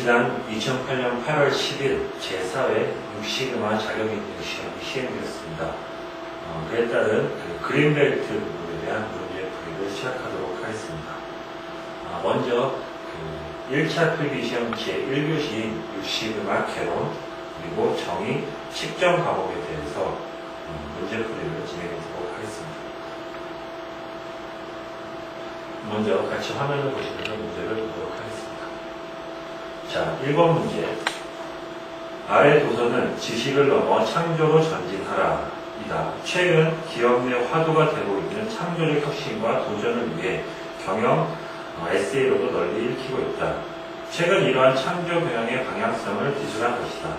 지난 2008년 8월 10일 제4회 6시그마 자격인증 시험이 시행되었습니다. 그에 따른 그린벨트 부분에 대한 문제 풀이를 시작하도록 하겠습니다. 먼저 1차 필기시험 제1교시인 6시그마 개론 그리고 정의, 측정 과목에 대해서 문제 풀이를 진행하도록 하겠습니다. 먼저 같이 화면을 보시면서 문제를 보도록 하겠습니다. 자, 1번 문제. 아래 도서는 지식을 넘어 창조로 전진하라 이다. 최근 기업 내 화두가 되고 있는 창조적 혁신과 도전을 위해 경영 에세이로도 널리 읽히고 있다. 최근 이러한 창조 경영의 방향성을 기술한 것이다.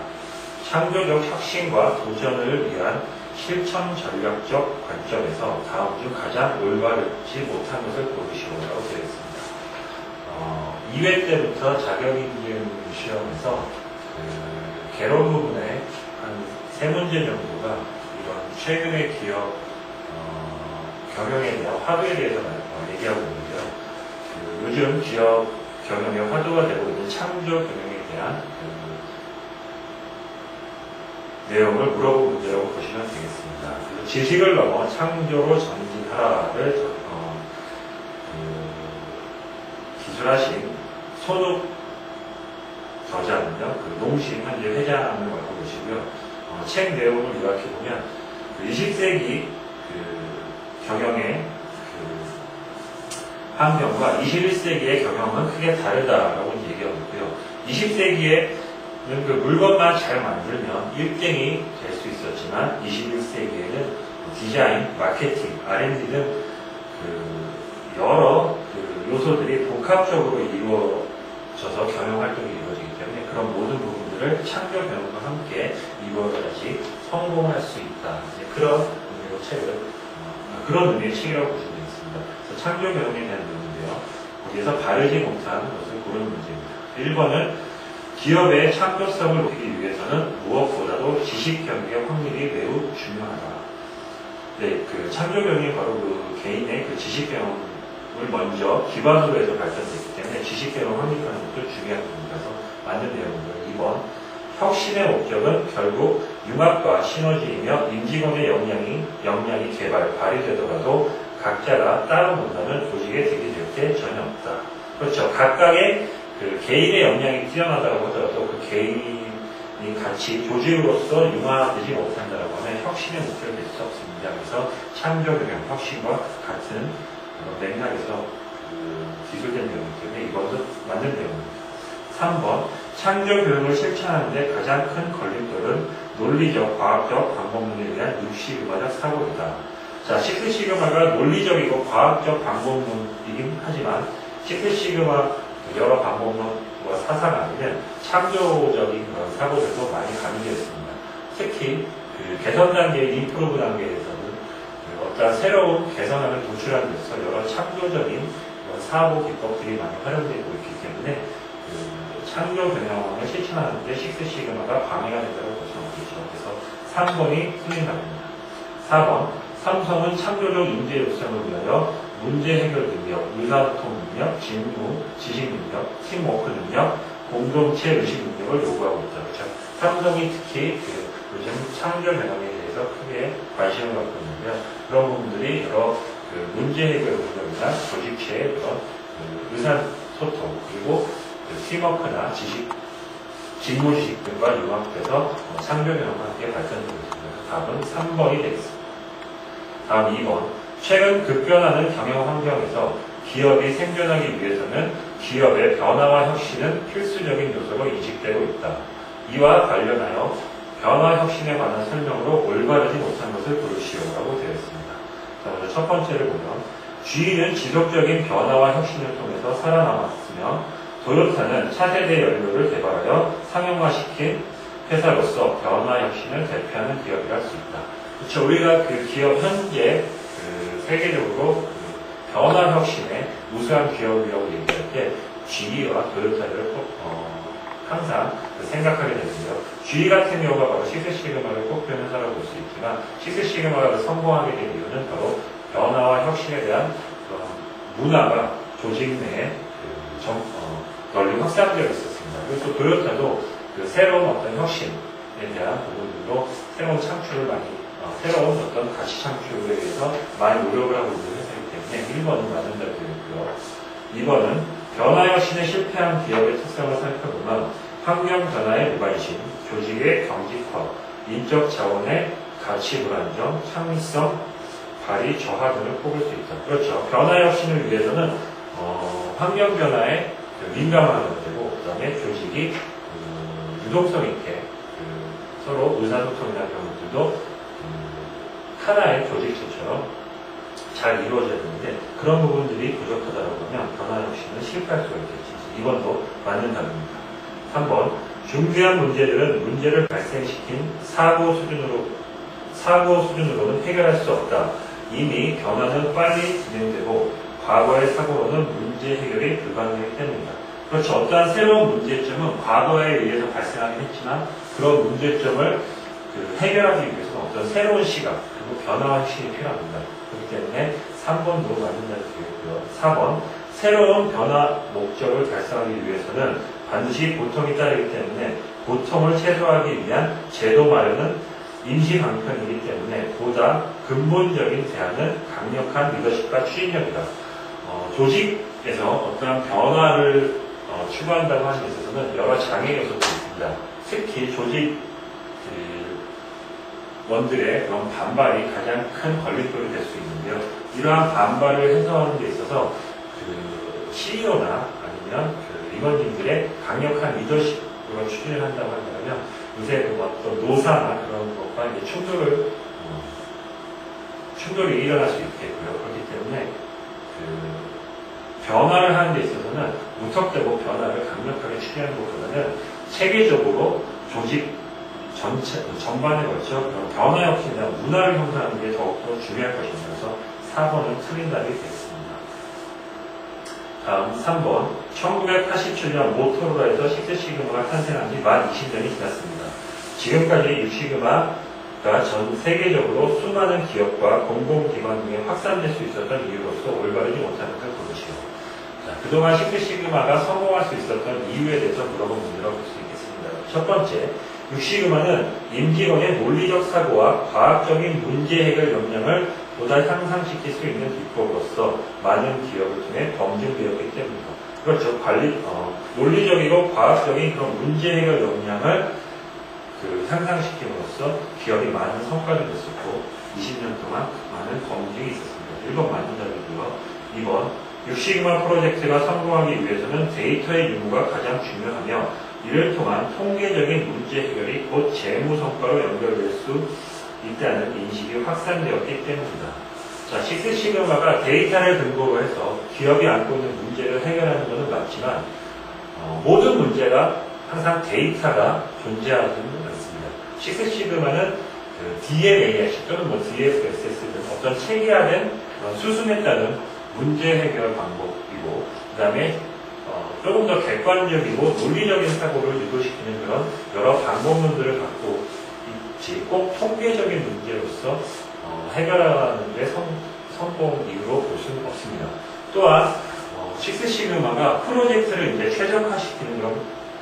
창조적 혁신과 도전을 위한 실천 전략적 관점에서 다음 중 가장 올바르지 못한 것을 고르시오라고 되어 있습니다. 2회 때부터 자격인증 시험에서 개론 부분에 한 3문제 정도가 이런 최근의 기업 경영에 대한 화두에 대해서 얘기하고 있는데요. 요즘 기업 경영의 화두가 되고 있는 창조 경영에 대한 내용을 물어본 문제라고 보시면 되겠습니다. 그리고 지식을 넘어 창조로 전진하라를 기술하신 손욱 저자는요, 농심 현재 회장을 맡고 계시고요. 책 내용을 요약해보면 20세기 경영의 환경과 21세기의 경영은 크게 다르다라고 얘기하고 있고요. 20세기에는 물건만 잘 만들면 1등이 될 수 있었지만 21세기에는 디자인, 마케팅, R&D 등 여러 요소들이 복합적으로 이루어져서 경영 활동이 이루어지기 때문에 그런 모든 부분들을 창조 경영과 함께 이루어져야지 성공할 수 있다. 그런 의미로 그런 의미의 책이라고 보시면 되겠습니다. 그래서 창조 경영에 대한 내용인데요. 거기에서 바르지 못한 것을 고르는 문제입니다. 1번은 기업의 창조성을 높이기 위해서는 무엇보다도 지식 경영의 확립이 매우 중요하다. 네, 창조 경영이 바로 개인의 지식 경영을 먼저 기반으로 해서 발전됐기 때문에 지식 경영 확립하는 것도 중요한 부분이라서 맞는 내용입니다. 2번 혁신의 목적은 결국 융합과 시너지이며 임직원의 역량이 발휘되더라도 각자가 따로 본다면 조직의 득이 될 게 전혀 없다. 그렇죠. 각각의 개인의 역량이 뛰어나다고 하더라도 그 개인이 같이 조직으로서 융화되지 못한다고 하면 혁신의 목표가 될 수 없습니다. 그래서 창조 경영, 혁신과 같은 맥락에서 기술된 내용이기 때문에 이것은 맞는 내용입니다. 3번 창조 교육을 실천하는 데 가장 큰 걸림돌은 논리적, 과학적 방법론에 대한 6시그마적 사고이다. 자, 6시그마가 논리적이고 과학적 방법론이긴 하지만 6시그마 여러 방법론과 사상 아니면 창조적인 그런 사고들도 많이 가미되어 있습니다. 특히 개선 단계의 인프루브 단계에서는 어떤 새로운 개선안을 도출하기 위해서 여러 창조적인 사고 기법들이 많이 활용되고 있기 때문에 창조 경영을 실천하는 데 6시그마가 방해가 된다고 보시면 되죠. 그래서 3번이 틀린 답입니다. 4번 삼성은 창조적 인재 육성을 위하여 문제 해결 능력, 의사소통 능력, 직무, 지식 능력, 팀워크 능력, 공동체 의식 능력을 요구하고 있다. 그렇죠? 삼성이 특히 요즘 창조 경영에 대해서 크게 관심을 갖고 있는데요. 그런 부분들이 여러 문제 해결 능력이나 조직체의 그런 의사소통 그리고 팀워크나 직무 지식 등과 융합돼서 창조 경영과 함께 발전되고 있습니다. 답은 3번이 되겠습니다. 다음 2번 최근 급변하는 경영 환경에서 기업이 생존하기 위해서는 기업의 변화와 혁신은 필수적인 요소로 인식되고 있다. 이와 관련하여 변화 혁신에 관한 설명으로 올바르지 못한 것을 고르시오라고 되어 있습니다. 자, 먼저 첫 번째를 보면 GE는 지속적인 변화와 혁신을 통해서 살아남았으며 도요타는 차세대 연료를 개발하여 상용화시킨 회사로서 변화 혁신을 대표하는 기업이라 할 수 있다. 그렇죠. 우리가 기업 현재 세계적으로 변화 혁신의 우수한 기업이라고 얘기할 때 GE와 도요타를 항상 생각하게 되는데요. GE 같은 경우가 바로 시그시그마를 꼽히는 회사라고 볼 수 있지만 시그시그마가 성공하게 된 이유는 바로 변화와 혁신에 대한 문화가 조직 내에 널리 확산되어 있었습니다. 있습니다. 그리고 또 토요타도 그 새로운 어떤 혁신에 대한 부분들도 새로운 창출을 많이, 새로운 어떤 가치 창출에 대해서 많이 노력을 하고 있는 회사이기 때문에 1번은 맞는다고 되어 있고요. 2번은 변화 혁신에 실패한 기업의 특성을 살펴보면 환경 변화의 무관심, 조직의 경직화, 인적 자원의 가치 불안정, 창의성, 발휘 저하 등을 꼽을 수 있다. 그렇죠. 변화 혁신을 위해서는 환경 변화에 민감하는 되고, 그 다음에 조직이 유동성 있게 서로 의사소통이나 그런 것들도 하나의 조직체처럼 잘 이루어져야 되는데 그런 부분들이 부족하다고 하면 변화 혁신은 실패할 수가 있겠지. 2번도 맞는 답입니다. 3번 중대한 문제들은 문제를 발생시킨 사고 수준으로는 해결할 수 없다. 이미 변화는 빨리 진행되고 과거의 사고로는 문제 해결이 불가능하기 때문이다. 그렇죠. 어떠한 새로운 문제점은 과거에 의해서 발생하긴 했지만 그런 문제점을 해결하기 위해서는 어떤 새로운 시각 그리고 변화 혁신이 필요합니다. 그렇기 때문에 3번도 맞는다고 되어 있고요. 4번 새로운 변화 목적을 달성하기 위해서는 반드시 고통이 따르기 때문에 고통을 최소화하기 위한 제도 마련은 임시 방편이기 때문에 보다 근본적인 대안은 강력한 리더십과 추진력이다. 조직에서 어떠한 변화를 추구한다고 하는 데 있어서는 여러 장애 요소들이 있습니다. 특히 조직 원들의 그런 반발이 가장 큰 걸림돌이 될 수 있는데요. 이러한 반발을 해소하는 데 있어서 CEO나 아니면 임원진들의 강력한 리더십으로 추진을 한다고 한다면 요새 어떤 노사나 그런 것과 이제 충돌이 일어날 수 있겠고요. 그렇기 때문에 변화를 하는 데 있어서는 무턱대고 변화를 강력하게 추진하는 것보다는 체계적으로 조직 전반에 걸쳐 변화 혁신에 대한 문화를 형성하는 게 더욱더 중요할 것이면서 4번은 틀린 답이 되겠습니다. 다음 3번 1987년 모토로라에서 식스시그마가 탄생한 지 만 20년이 지났습니다. 지금까지 육시그마가 전 세계적으로 수많은 기업과 공공기관 등에 확산될 수 있었던 이유로서 올바르지 못하는 걸 보시오. 그동안 식스시그마가 성공할 수 있었던 이유에 대해서 물어본 문제라고 볼 수 있겠습니다. 첫 번째, 육시그마는 임직원의 논리적 사고와 과학적인 문제 해결 역량을 보다 향상시킬 수 있는 기법으로서 많은 기업을 통해 검증되었기 때문입니다. 그렇죠. 논리적이고 과학적인 그런 문제 해결 역량을 향상시킴으로써 기업이 많은 성과를 냈었고 20년 동안 많은 검증이 있었습니다. 1번 맞는 답이고요. 2번 육시그마 프로젝트가 성공하기 위해서는 데이터의 유무가 가장 중요하며 이를 통한 통계적인 문제 해결이 곧 재무 성과로 연결될 수 있다는 인식이 확산되었기 때문이다. 자, 식스시그마가 데이터를 근거로 해서 기업이 안고 있는 문제를 해결하는 것은 맞지만 모든 문제가 항상 데이터가 존재하지는 않습니다. 식스시그마는 DMAS 또는 DFSS 등 어떤 체계화된 수순에 따른 문제 해결 방법이고 그 다음에 조금 더 객관적이고 논리적인 사고를 유도시키는 그런 여러 방법론들을 갖고 있지 꼭 통계적인 문제로서 해결하는 데 성공 이유로 볼 수는 없습니다. 또한 식스시그마가 프로젝트를 이제 최적화시키는 그런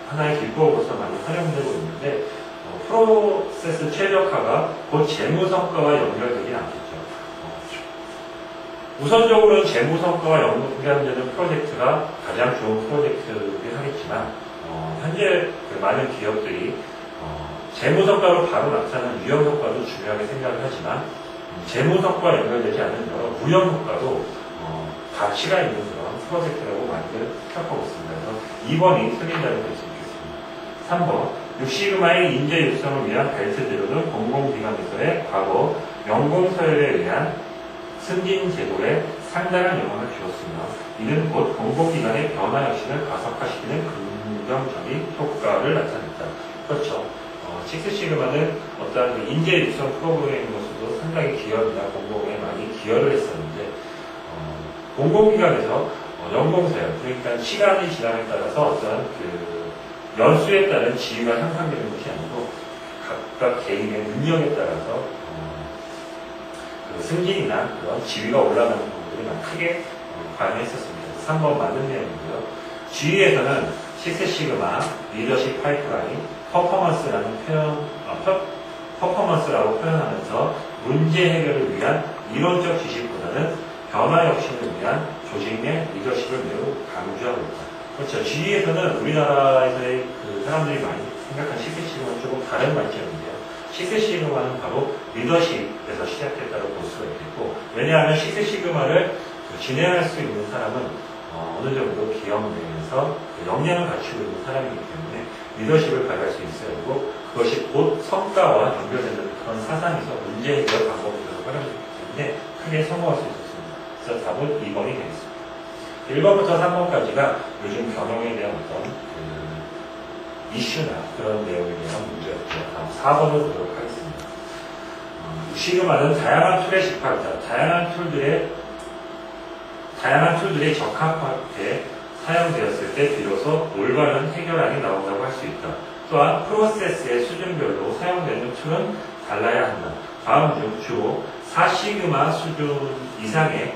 하나의 기법으로서 많이 활용되고 있는데 프로세스 최적화가 곧 재무 성과와 연결되진 않겠죠. 우선적으로는 재무 성과와 연결되는 프로젝트가 가장 좋은 프로젝트이긴 하겠지만 현재 많은 기업들이 재무 성과로 바로 나타나는 유형 효과도 중요하게 생각을 하지만 재무 성과와 연결되지 않는 여러 무형 효과도 가치가 있는 그런 프로젝트라고 많이들 생각하고 있습니다. 그래서 2번이 틀린 답이 될 수 있겠습니다. 3번 육시그마의 인재 육성을 위한 벨트 제도는 공공기관에서의 과거 연공서열에 의한 승진 제도에 상당한 영향을 주었으며 이는 곧 공공기관의 변화 혁신을 가속화시키는 긍정적인 효과를 나타냈다. 그렇죠. 식스시그마는 어떠한 인재 육성 프로그램으로서도 상당히 기업이나 공공에 많이 기여를 했었는데 공공기관에서 연공서열 그러니까 시간이 지남에 따라서 어떠한 연수에 따른 지위가 향상되는 것이 아니고 각각 개인의 능력에 따라서 승진이나 그런 지위가 올라가는 부분들이 크게 관여했었습니다. 3번 맞는 내용이고요. 지위에서는 식스 시그마, 리더십 파이프라인, 퍼포먼스라고 표현하면서 문제 해결을 위한 이론적 지식보다는 변화 혁신을 위한 조직 내 리더십을 매우 강조하고 있다. 그렇죠. 주위에서는 우리나라에서의 그 사람들이 많이 생각한 식스 시그마는 조금 다른 관점인데요. 식스 시그마는 바로 리더십에서 시작됐다고 볼 수가 있겠고, 왜냐하면 식스 시그마를 진행할 수 있는 사람은 어느 정도 기업 내에서 역량을 갖추고 있는 사람이기 때문에 리더십을 발휘할 수 있어야 하고, 그것이 곧 성과와 연결되는 그런 사상에서 문제 해결 방법으로 활용되기 때문에 크게 성공할 수 있었습니다. 그래서 답은 2번이 되겠습니다. 1번부터 3번까지가 요즘 경영에 대한 어떤 이슈나 그런 내용에 대한 문제였고요. 다음 4번을 보도록 하겠습니다. 시그마는 다양한 툴에 집합했다. 다양한 툴들이 적합하게 사용되었을 때 비로소 올바른 해결안이 나온다고 할 수 있다. 또한 프로세스의 수준별로 사용되는 툴은 달라야 한다. 다음 중 주 4시그마 수준 이상의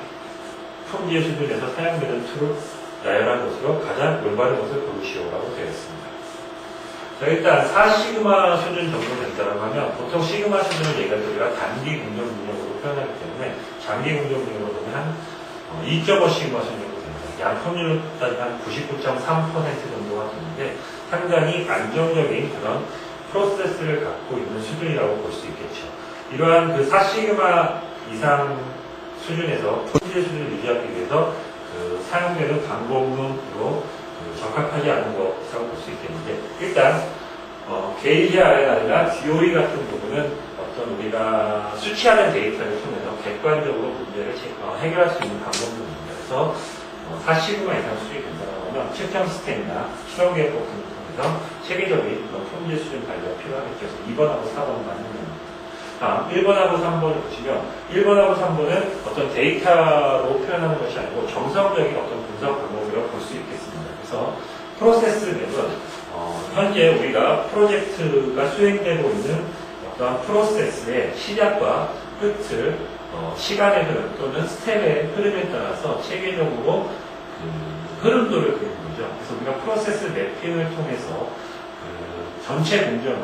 품질 수준에서 사용되는 툴을 나열한 것으로 가장 올바른 것을 고르시오라고 되어 있습니다. 자, 일단 4시그마 수준 정도 된다고 하면 보통 시그마 수준을 얘기할 때 우리가 단기 공정 능력으로 표현하기 때문에 장기 공정 능력으로 보면 한 2.5시그마 수준 정도 됩니다. 양품률로 따지면 한 99.3% 정도가 되는데 상당히 안정적인 그런 프로세스를 갖고 있는 수준이라고 볼 수 있겠죠. 이러한 그 4시그마 이상 수준에서 품질 수준을 유지하기 위해서 사용되는 방법론으로 적합하지 않은 것이라고 볼 수 있겠는데, 일단 게이지 아래나 DOE 같은 부분은 어떤 우리가 수치하는 데이터를 통해서 객관적으로 문제를 해결할 수 있는 방법론입니다. 그래서 4시그마 이상 수준이 된다고 하면 측정 시스템이나 실험 계획법 등을 통해서 체계적인 품질 수준 관리가 필요하겠죠. 그래서 2번하고 4번은 맞는 겁니다. 1번하고 3번을 보시면 1번하고 3번은 어떤 데이터로 표현하는 것이 아니고 정성적인 어떤 분석 방법이라고 볼 수 있겠습니다. 그래서 프로세스 맵은 현재 우리가 프로젝트가 수행되고 있는 어떤 프로세스의 시작과 끝을 시간의 흐름 또는 스텝의 흐름에 따라서 체계적으로 흐름도를 그리는 거죠. 그래서 우리가 프로세스 매핑을 통해서 전체 공정을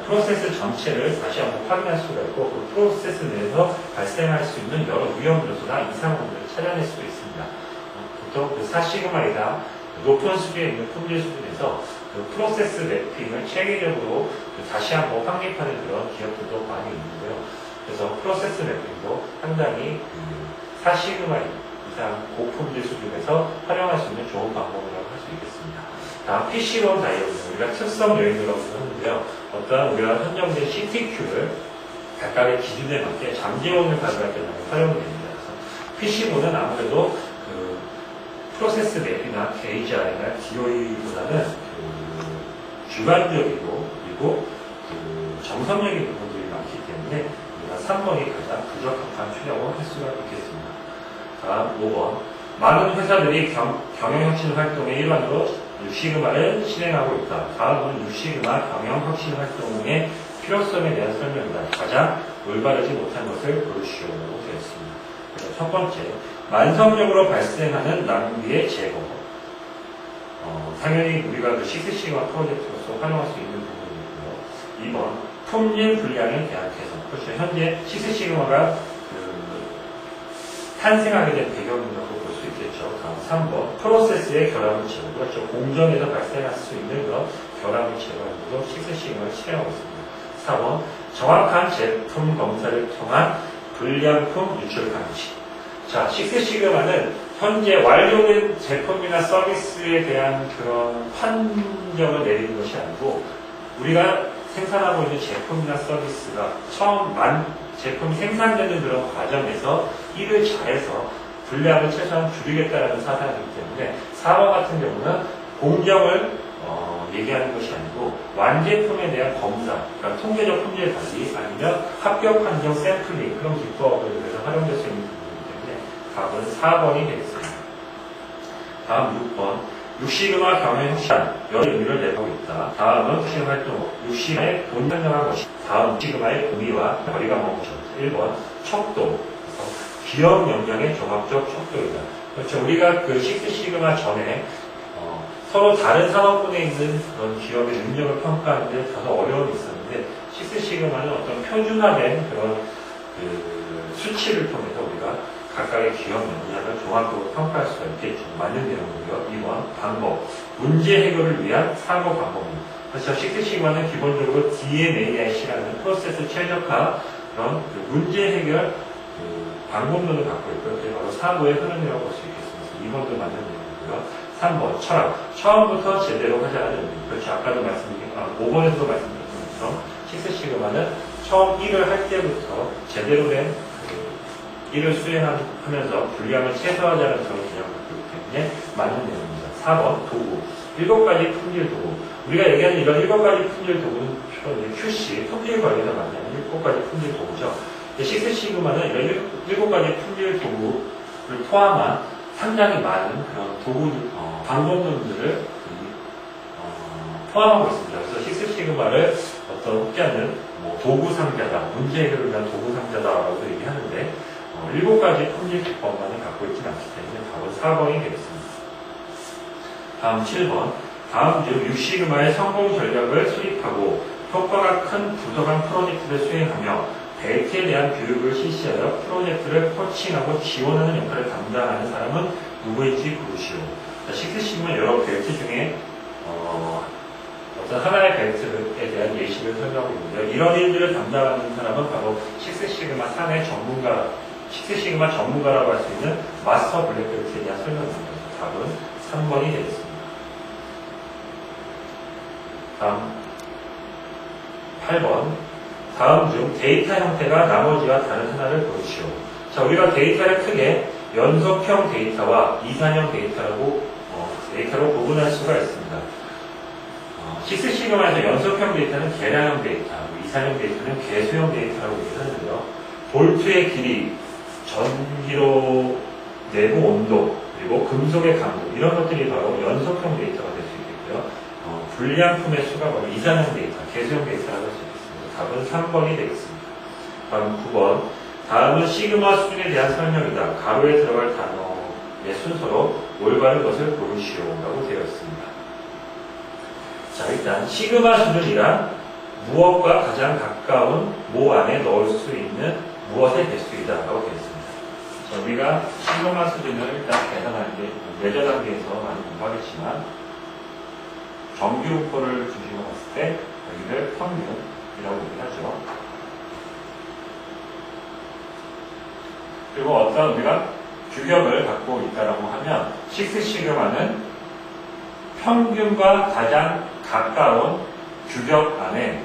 프로세스 전체를 다시 한번 확인할 수가 있고, 그 프로세스 내에서 발생할 수 있는 여러 위험 요소나 이상함들을 찾아낼 수도 있습니다. 보통 그 4시그마 이상 높은 수준에 있는 품질 수준에서 그 프로세스 매핑을 체계적으로 다시 한번 확립하는 그런 기업들도 많이 있는데요. 그래서 프로세스 매핑도 상당히 4시그마 이상 고품질 수준에서 활용할 수 있는 좋은 방법이라고 할 수 있겠습니다. 다음 PC론 다이어그램, 우리가 특성 요인이라고 하는데요. 어떤 우리가 선정된 CTQ를 각각의 기준에 맞게 잠재원을 가져갈 때 활용됩니다. 그래서 PC론은 아무래도 그 프로세스 맵이나 게이지아이나 DOE보다는 주관적이고 그리고 정성적인 부분들이 많기 때문에 우리가 3번이 가장 부적합한 추려고 할 수가 있겠습니다. 다음 5번. 많은 회사들이 경영혁신 활동의 일환으로 6시그마를 실행하고 있다. 다음은 6시그마 경영혁신 활동의 필요성에 대한 설명이다. 가장 올바르지 못한 것을 고르시오라고 되어 있습니다. 그래서 첫 번째, 만성적으로 발생하는 낭비의 제거. 당연히 우리가 그 6시그마 프로젝트로서 활용할 수 있는 부분이고요. 2번, 품질 분량에 대한 개선. 그렇죠. 현재 6시그마가 탄생하게 된 배경이라고 볼 수 있겠죠. 다음 3번, 프로세스의 결함을 제거. 그렇죠. 공정에서 발생할 수 있는 그런 결함을 제거하는 6시그마를 실행하고 있습니다. 4번, 정확한 제품 검사를 통한 불량품 유출 방지. 자, 6시그마는 현재 완료된 제품이나 서비스에 대한 그런 판정을 내리는 것이 아니고, 우리가 생산하고 있는 제품이나 서비스가 처음 제품이 생산되는 그런 과정에서 일을 잘해서 분량을 최소한 줄이겠다는 사상이기 때문에 4번 같은 경우는 공정을 얘기하는 것이 아니고 완제품에 대한 검사, 그러니까 통계적 품질 관리 아니면 합격 판정 샘플링 그런 기법을 위해서 활용될 수 있는 부분이기 때문에 답은 4번이 되겠습니다. 다음 6번. 6시그마 경영혁신 여러 의미를 내고 있다. 다음은 혁신 활동 6시그마의 본능한 것이 다음 6시그마의 의미와 거리가 먼 것이다. 1번 척도 기업 역량의 종합적 척도이다. 그렇죠. 우리가 그 6시그마 전에 서로 다른 산업군에 있는 그런 기업의 능력을 평가하는데 다소 어려움이 있었는데 식스시그마는 어떤 표준화된 그런 수치를 통해서 우리가 각각의 기업 역량을 종합적으로 평가할 수가 있겠죠. 맞는 내용이고요. 2번 방법, 문제 해결을 위한 사고 방법입니다. 그래서 식스시그마는 기본적으로 DMAIC라는 프로세스 최적화 그런 문제 해결 방법론을 갖고 있고요. 그게 바로 사고의 흐름이라고 볼 수 있겠습니다. 2번도 맞는 내용이고요. 3번 철학, 처음부터 제대로 하자는 의미. 그렇죠. 아까도 5번에서도 말씀드렸던 것처럼 식스시그마는 처음 일을 할 때부터 제대로 된 일을 수행하면서 불량을 최소화하자는 점을 그냥 갖고 있기 때문에 맞는 내용입니다. 4번 도구, 7가지 품질 도구. 우리가 얘기하는 이런 7가지 품질 도구는 주로 QC, 품질 관리에서 만나는 7가지 품질 도구죠. 식스시그마는 이런 7가지 품질 도구를 포함한 상당히 많은 그런 도구, 방법론들을 포함하고 있습니다. 그래서 식스시그마를 어떤 혹자는 도구 상자다, 문제 해결을 위한 도구 상자다라고 얘기하는데 7가지 품질 기법만을 갖고 있지는 않기 때문에 답은 4번이 되겠습니다. 다음 7번. 다음 중 6시그마의 성공 전략을 수립하고 효과가 큰 부서간 프로젝트를 수행하며 벨트에 대한 교육을 실시하여 프로젝트를 코칭하고 지원하는 역할을 담당하는 사람은 누구인지 고르시오. 식스시그마 여러 벨트 중에 어떤 하나의 벨트에 대한 예시를 설명하고 있는데요. 이런 일들을 담당하는 사람은 바로 식스시그마 산의 전문가, 식스시그마 전문가라고 할 수 있는 마스터 블랙벨트에 대한 설명입니다. 답은 3번이 되겠습니다. 다음 8번. 다음 중 데이터 형태가 나머지와 다른 하나를 고르시오. 자, 우리가 데이터를 크게 연속형 데이터와 이산형 데이터로 구분할 수가 있습니다. 식스시그마에서 연속형 데이터는 계량형 데이터, 이산형 데이터는 개수형 데이터라고 얘기하는데요. 볼트의 길이, 전기로 내부 온도, 그리고 금속의 강도 이런 것들이 바로 연속형 데이터가 될 수 있겠고요. 불량품의 수가 바로 이산형 데이터, 개수형 데이터라고 할 수 있겠습니다. 답은 3번이 되겠습니다. 다음 9번. 다음은 시그마 수준에 대한 설명이다. 가로에 들어갈 단어의 순서로 올바른 것을 고르시오라고 되어 있습니다. 자, 일단 시그마 수준이란 무엇과 가장 가까운 모 안에 넣을 수 있는 무엇의 개수이다라고 되어 있습니다. 자, 우리가 시그마 수준을 일단 계산하는 게 예전 단계에서 많이 공부하겠지만 정규분포를 중심으로 봤을 때 여기를 평균이라고 얘기하죠. 그리고 어떤 우리가 규격을 갖고 있다라고 하면 식스시그마는 평균과 가장 가까운 규격 안에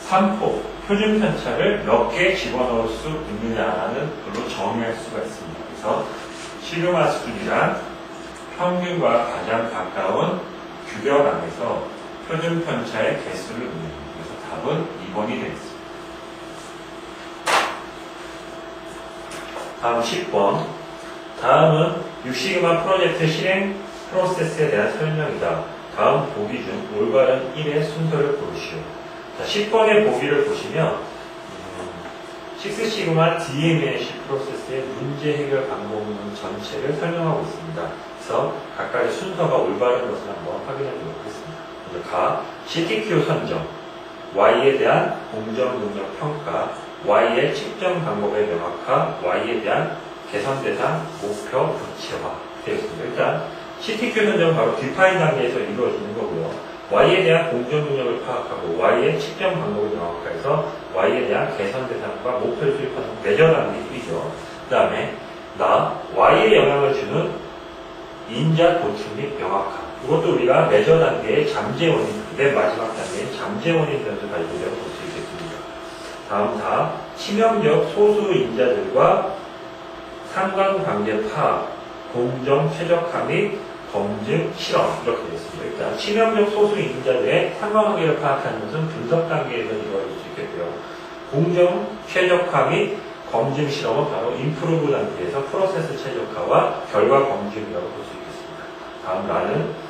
3포, 표준 편차를 몇 개 집어넣을 수 있느냐라는 걸로 정의할 수가 있습니다. 그래서 시그마 수준이란 평균과 가장 가까운 규격 안에서 표준 편차의 개수를 의미합니다. 그래서 답은 2번이 되겠습니다. 다음 10번. 다음은 6시그마 프로젝트 실행 프로세스에 대한 설명이다. 다음 보기 중 올바른 1의 순서를 고르시오. 자, 10번의 보기를 보시면 6시그마 DMAIC 프로세스의 문제 해결 방법론 전체를 설명하고 있습니다. 그래서 각각의 순서가 올바른 것을 한번 확인해 보도록 하겠습니다. 먼저 가, CTQ 선정, Y에 대한 공정 능력 평가, Y의 측정 방법의 명확화, Y에 대한 개선 대상, 목표, 구체화 되어 있습니다. 일단 CTQ 선정은 바로 디파인 단계에서 이루어지는 거고요. Y에 대한 공정 능력을 파악하고 Y의 측정 방법을 명확화해서 Y에 대한 개선 대상과 목표를 수립하는 매저 단계이죠. 그 다음에 Y에 영향을 주는 인자 도출 및 명확화. 이것도 우리가 매저 단계의 잠재 원인, 맨 마지막 단계의 잠재 원인 변수 발견이라고 볼 수 있겠습니다. 다음 치명적 소수 인자들과 상관관계 파악, 공정 최적화 및 검증 실험 이렇게 되어 있습니다. 일단 치명적 소수 인자들의 상관관계를 파악하는 것은 분석 단계에서 이루어질 수 있겠고요. 공정 최적화 및 검증 실험은 바로 임프루브 단계에서 프로세스 최적화와 결과 검증이라고 볼 수 있겠습니다. 다음 라는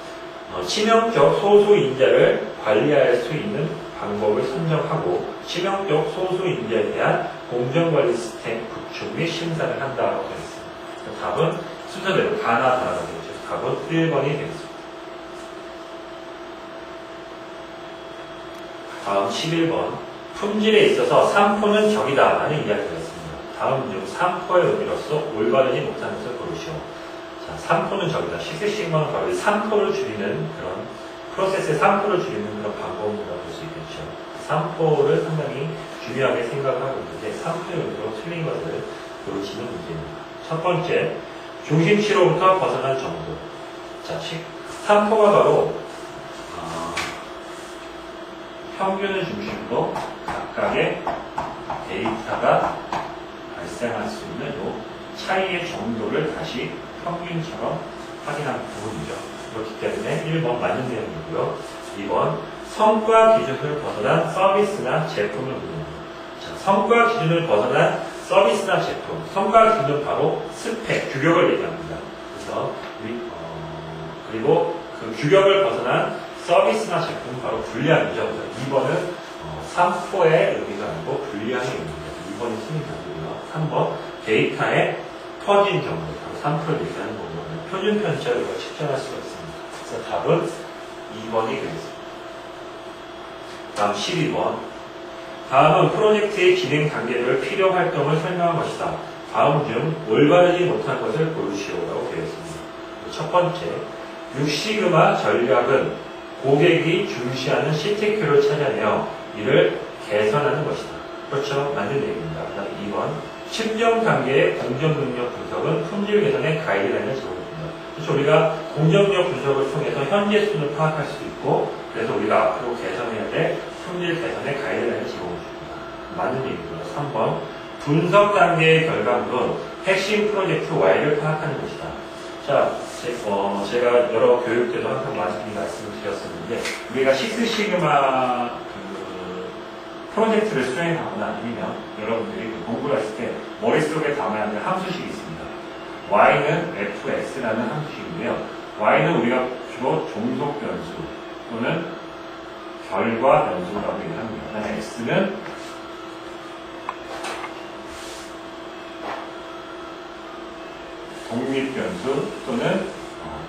치명적 소수 인자를 관리할 수 있는 방법을 선정하고 치명적 소수 인자에 대한 공정관리 시스템 구축 및 심사를 한다고 되어 있습니다. 답은 순서대로 다나 다나가 되겠죠. 답은 1번이 되겠습니다. 다음 11번. 품질에 있어서 산포는 적이다 라는 이야기가 있습니다. 다음 중 산포의 의미로서 올바르지 못한 것을 고르시오. 자, 산포는 적이다. 시스시그마는 바로 산포를 줄이는 그런 프로세스의 산포를 줄이는 그런 방법이라고 볼 수 있겠죠. 산포를 상당히 중요하게 생각하고 있는데 산포의 의미로 틀린 것을 고르시는 문제입니다. 첫 번째, 중심치로부터 벗어난 정도. 자, 산포가 바로 평균을 중심으로 각각의 데이터가 발생할 수 있는 이 차이의 정도를 다시 평균처럼 확인하는 부분이죠. 그렇기 때문에 1번 맞는 내용이고요. 2번 성과 기준을 벗어난 서비스나 제품을 의미합니다. 자, 성과 기준을 벗어난 서비스나 제품. 성과 기준은 바로 스펙, 규격을 얘기합니다. 그래서 그리고 그 규격을 벗어난 서비스나 제품은 바로 불량이죠. 그래서 2번은 산포의 의미가 아니고 불량의 의미입니다. 2번이 틀린 답이고요. 3번 데이터의 퍼진 정도, 바로 산포를 얘기하는 거고요. 표준 편차를 우리가 측정할 수가 있습니다. 그래서 답은 2번이 되겠습니다. 다음 12번. 다음은 프로젝트의 진행 단계별 필요 활동을 설명한 것이다. 다음 중 올바르지 못한 것을 고르시오라고 되어 있습니다. 첫 번째, 6시그마 전략은 고객이 중시하는 CTQ를 찾아내어 이를 개선하는 것이다. 그렇죠? 맞는 얘기입니다. 그다음 2번, 측정 단계의 공정 능력 분석은 품질 개선의 가이드라인을 제공합니다. 그렇죠? 우리가 공정력 분석을 통해서 현재 수준을 파악할 수 있고, 그래서 우리가 앞으로 개선해야 될 품질 개선의 가이드라인을 제공해줍니다. 맞는 얘기고요. 3번, 분석 단계의 결과물은 핵심 프로젝트 Y를 파악하는 것이다. 자, 제가 여러 교육 때도 항상 말씀을 드렸었는데, 우리가 시스시그마 프로젝트를 수행하거나 아니면 여러분들이 공부를 했을 때 머릿속에 담아야 할 함수식이 있습니다. Y는 fx라는 함수식인데요. Y는 우리가 주로 종속 변수 또는 결과 변수라고 얘기합니다. 그다음에 X는 독립 변수 또는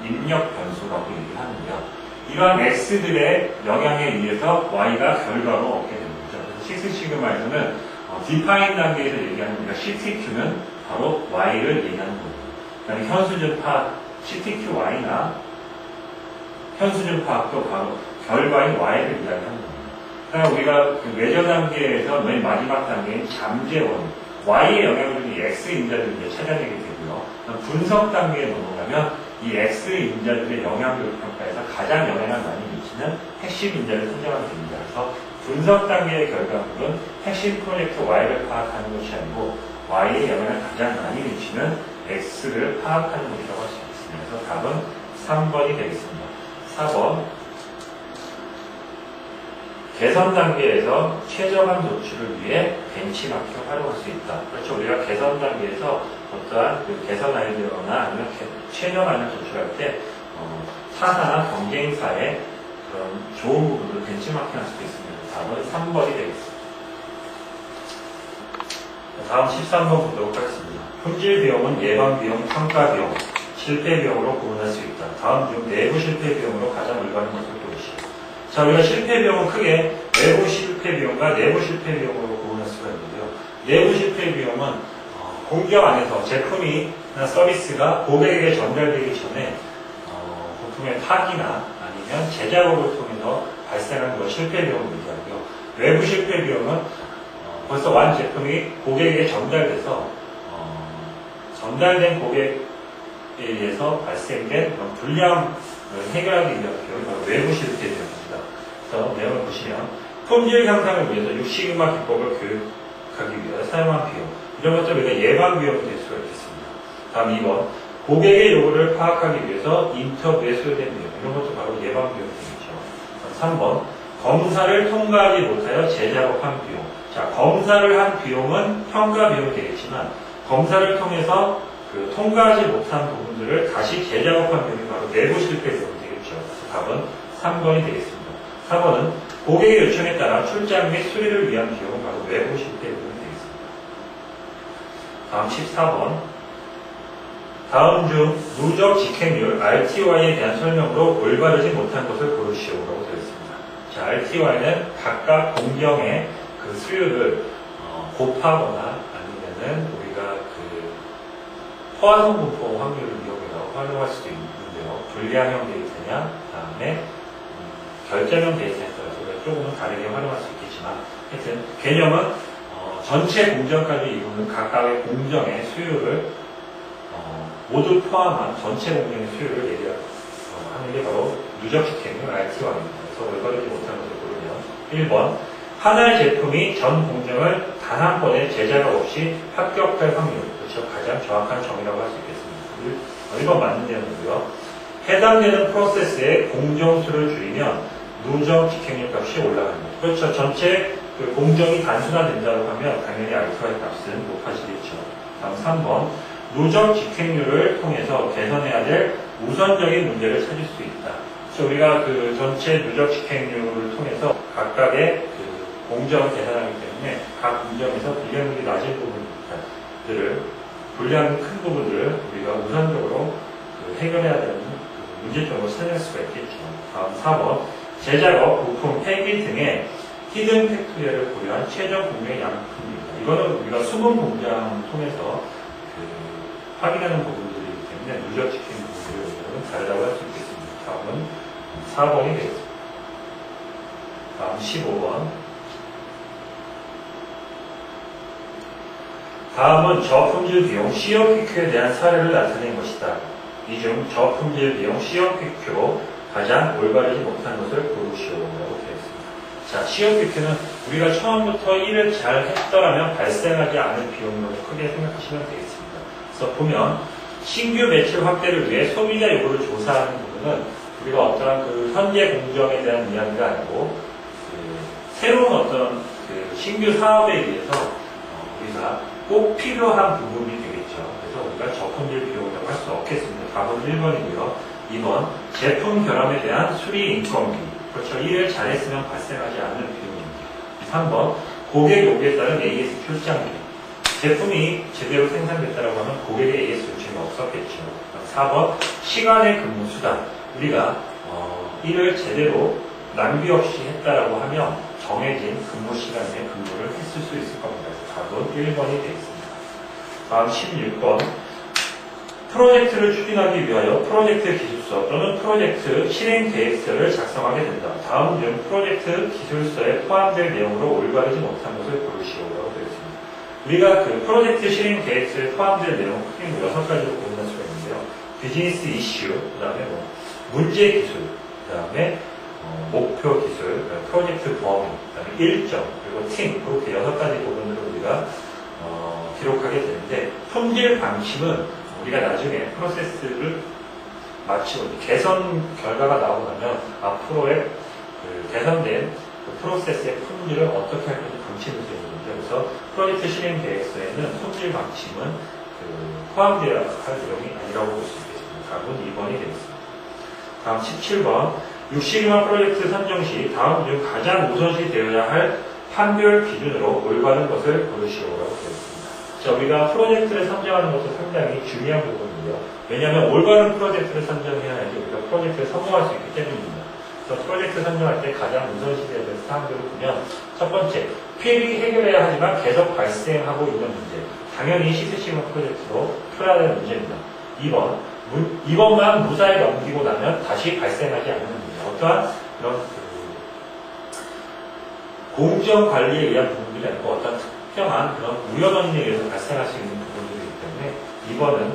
입력 변수라고 얘기하는데요. 이러한 X들의 영향에 의해서 Y가 결과로 얻게 됩니다. 그래서 시스시그마에서는 define 단계에서 얘기하는 우리가 CTQ는 바로 Y를 얘기하는 겁니다. 그다음에 현수준 파악, CTQY나 현수준 파악도 바로 결과인 Y를 이야기하는 겁니다. 그다음에 우리가 그 외저 단계에서 맨 마지막 단계인 잠재원, Y의 영향을 주는 X 인자들을 이제 찾아내게 되고요. 분석 단계에 넘어가면 이 X 인자들의 영향력을 평가해서 가장 영향을 많이 미치는 핵심 인자를 선정하게 됩니다. 그래서 분석 단계의 결과물은 핵심 프로젝트 Y를 파악하는 것이 아니고 Y의 영향을 가장 많이 미치는 X를 파악하는 것이라고 할 수 있습니다. 그래서 답은 3번이 되겠습니다. 4번. 개선 단계에서 최저한 노출을 위해 벤치마킹을 활용할 수 있다. 그렇죠. 우리가 개선 단계에서 어떠한 개선 아이디어나 아니면 최저한을 도출할 때 타사나 경쟁사의 그런 좋은 부분을 벤치마킹 할 수도 있습니다. 답은 3번이 되겠습니다. 다음 13번 보도록 하겠습니다. 품질 비용은 예방 비용, 평가 비용, 실패 비용으로 구분할 수 있다. 다음 중 내부 실패 비용으로 가장 올바른 것을 고르시오. 자, 우리가 실패 비용은 크게 외부 실패 비용과 내부 실패 비용으로 구분할 수가 있는데요. 내부 실패 비용은 공기업 안에서 제품이나 서비스가 고객에게 전달되기 전에 부품의 파기나 아니면 제작업을 통해서 발생하는 걸 실패 비용으로 얘기하고요. 외부 실패 비용은 벌써 완 제품이 고객에게 전달돼서 전달된 고객에 의해서 발생된 그런 불량을 해결하기 위한 비용이 바로 외부 실패 비용입니다. 그래서 내용을 보시면 품질 향상을 위해서 6시그마 기법을 교육하기 위해 사용한 비용, 이런 것들 우리가 예방 비용이 될 수가 있겠습니다. 다음 2번, 고객의 요구를 파악하기 위해서 인터뷰에 소요된 비용, 이런 것도 바로 예방 비용이 되겠죠. 3번, 검사를 통과하지 못하여 재작업한 비용. 자, 검사를 한 비용은 평가 비용이 되겠지만 검사를 통해서 그 통과하지 못한 부분들을 다시 재작업한 비용이 바로 내부 실패 비용이 되겠죠. 그래서 답은 3번이 되겠습니다. 4번은 고객의 요청에 따라 출장 및 수리를 위한 비용은 바로 외부 실패 비용이 되겠습니다. 다음 14번. 다음 중 누적 직행률 RTY에 대한 설명으로 올바르지 못한 것을 고르시오라고 되어 있습니다. 자, RTY는 각각 공정의 그 수율을 곱하거나 아니면은 우리가 그 포화성 분포 확률을 이용해서 활용할 수도 있는데요. 불량형 데이터냐, 다음에 결정형 데이터에 따라서 우리가 조금은 다르게 활용할 수 있겠지만, 하여튼 개념은 전체 공정까지 이루는 각각의 공정의 수율을 모두 포함한 전체 공정의 수율을 얘기하는 게 바로 누적 직행률 RTY입니다. 그래서 올바르지 못한 것을 고르면 1번 하나의 제품이 전 공정을 단 한 번의 제자가 없이 합격할 확률, 그렇죠. 가장 정확한 정의라고 할 수 있겠습니다. 1번 맞는 내용이고요. 해당되는 프로세스의 공정수를 줄이면 누적 직행률 값이 올라갑니다. 그렇죠. 전체 그 공정이 단순화된다고 하면 당연히 RTY 값은 높아지겠죠. 다음 3번 누적 직행률을 통해서 개선해야 될 우선적인 문제를 찾을 수 있다. 그래서 우리가 그 전체 누적 직행률을 통해서 각각의 그 공정을 계산하기 때문에 각 공정에서 불량률이 낮은 부분들을, 불량이 큰 부분들을 우리가 우선적으로 그 해결해야 되는 그 문제점으로 찾을 수가 있겠죠. 다음 4번 제작업, 부품, 폐기 등의 히든 팩토리얼을 고려한 최종 공정의 양품입니다. 이거는 우리가 수분 공장을 통해서 그 확인하는 부분들이기 때문에 누적 직행 부분들은 다르다고 할 수 있겠습니다. 다음은 4번이 되겠습니다. 다음 15번. 다음은 저품질 비용 시험퀴큐에 대한 사례를 나타낸 것이다. 이 중 저품질 비용 시험퀴큐로 가장 올바르지 못한 것을 고르시오라고 되어 있습니다. 자, 시험퀴큐는 우리가 처음부터 일을 잘 했더라면 발생하지 않을 비용으로 크게 생각하시면 되겠습니다. 그래서 보면 신규 매출 확대를 위해 소비자 요구를 조사하는 부분은 우리가 어떠한 그 현재 공정에 대한 이야기가 아니고 그 새로운 어떤 그 신규 사업에 의해서 우리가 꼭 필요한 부분이 되겠죠. 그래서 우리가 저품질 비용이라고 할 수 없겠습니다. 답은 1번이고요. 2번 제품 결함에 대한 수리 인건비. 그렇죠. 일을 잘했으면 발생하지 않는 비용입니다. 3번 고객 요구에 따른 AS 출장비. 제품이 제대로 생산됐다고 하면 고객의 AS 요청이 없었겠죠. 4번 시간의 근무 수단. 우리가 일을 제대로 낭비 없이 했다라고 하면 정해진 근무 시간에 근무를 했을 수 있을 겁니다. 답은 1번이 되겠습니다. 다음 16번. 프로젝트를 추진하기 위하여 프로젝트 기술서 또는 프로젝트 실행 계획서를 작성하게 된다. 다음 중 프로젝트 기술서에 포함될 내용으로 올바르지 못한 것을 고르시오라고 되어 있습니다. 우리가 그 프로젝트 실행 계획서에 포함될 내용 크게 6가지로 고민할 수가 있는데요. 비즈니스 이슈, 그 다음에 문제 기술, 그 다음에 목표 기술, 프로젝트 범위, 그 다음에 일정, 그리고 팀, 그렇게 6가지 부분으로 우리가 기록하게 되는데, 품질 방침은 우리가 나중에 프로세스를 마치고 개선 결과가 나오고 나면 앞으로의 그 개선된 그 프로세스의 품질을 어떻게 할 건지 방침을 세우는 거죠. 그래서 프로젝트 실행 계획서에는 품질 방침은 그 포함되어야 할 내용이 아니라고 볼 수 있겠습니다. 답은 2번이 되겠습니다. 다음 17번. 6시그마 프로젝트 선정 시 다음 중 가장 우선시 되어야 할 판별 기준으로 올바른 것을 고르시오라고 되어 있습니다. 자, 우리가 프로젝트를 선정하는 것은 상당히 중요한 부분인데요. 왜냐하면 올바른 프로젝트를 선정해야지 우리가 프로젝트를 성공할 수 있기 때문입니다. 그래서 프로젝트 선정할 때 가장 우선시 되어야 될 사항들을 보면 첫 번째, 필히 해결해야 하지만 계속 발생하고 있는 문제. 당연히 6시그마 프로젝트로 풀어야 될 문제입니다. 2번, 이번만 무사히 넘기고 나면 다시 발생하지 않는 문제. 어떠한 그런 공정 관리에 의한 부분들이 아니고 어떤 특정한 그런 우연 원인에 의해서 발생할 수 있는 부분들이기 때문에 이번은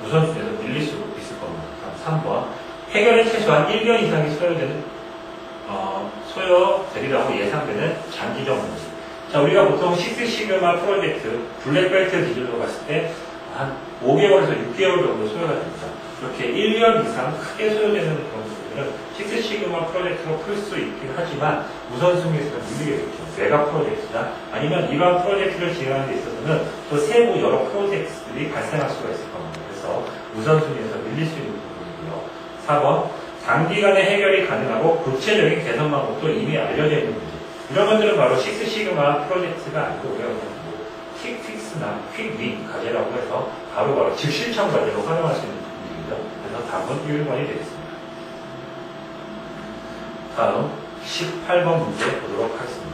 우선순위에서 밀릴 수 있을 겁니다. 다음 3번 해결에 최소한 1년 이상이 소요되리라고 예상되는 장기적 문제. 자, 우리가 보통 식스시그마 프로젝트 블랙벨트 기준으로 봤을 때 한 5개월에서 6개월 정도 소요가 됩니다. 이렇게 1년 이상 크게 소요되는 그런 부분들은 식스시그마 프로젝트로 풀 수 있긴 하지만 우선순위에서는 밀리게 되죠. 메가 프로젝트나 아니면 이러한 프로젝트를 진행하는 데 있어서는 또 세부 여러 프로젝트들이 발생할 수가 있을 겁니다. 그래서 우선순위에서 밀릴 수 있는 부분이고요. 4번 단기간에 해결이 가능하고 구체적인 개선 방법도 이미 알려져 있는 문제. 이런 것들은 바로 식스시그마 프로젝트가 아니고 우리가 퀵픽스나 퀵윈 과제라고 해서 바로바로 즉 실천 과제로 활용할 수 있는 부분입니다. 그래서 답은 1번이 되겠습니다. 다음 18번 문제 보도록 하겠습니다.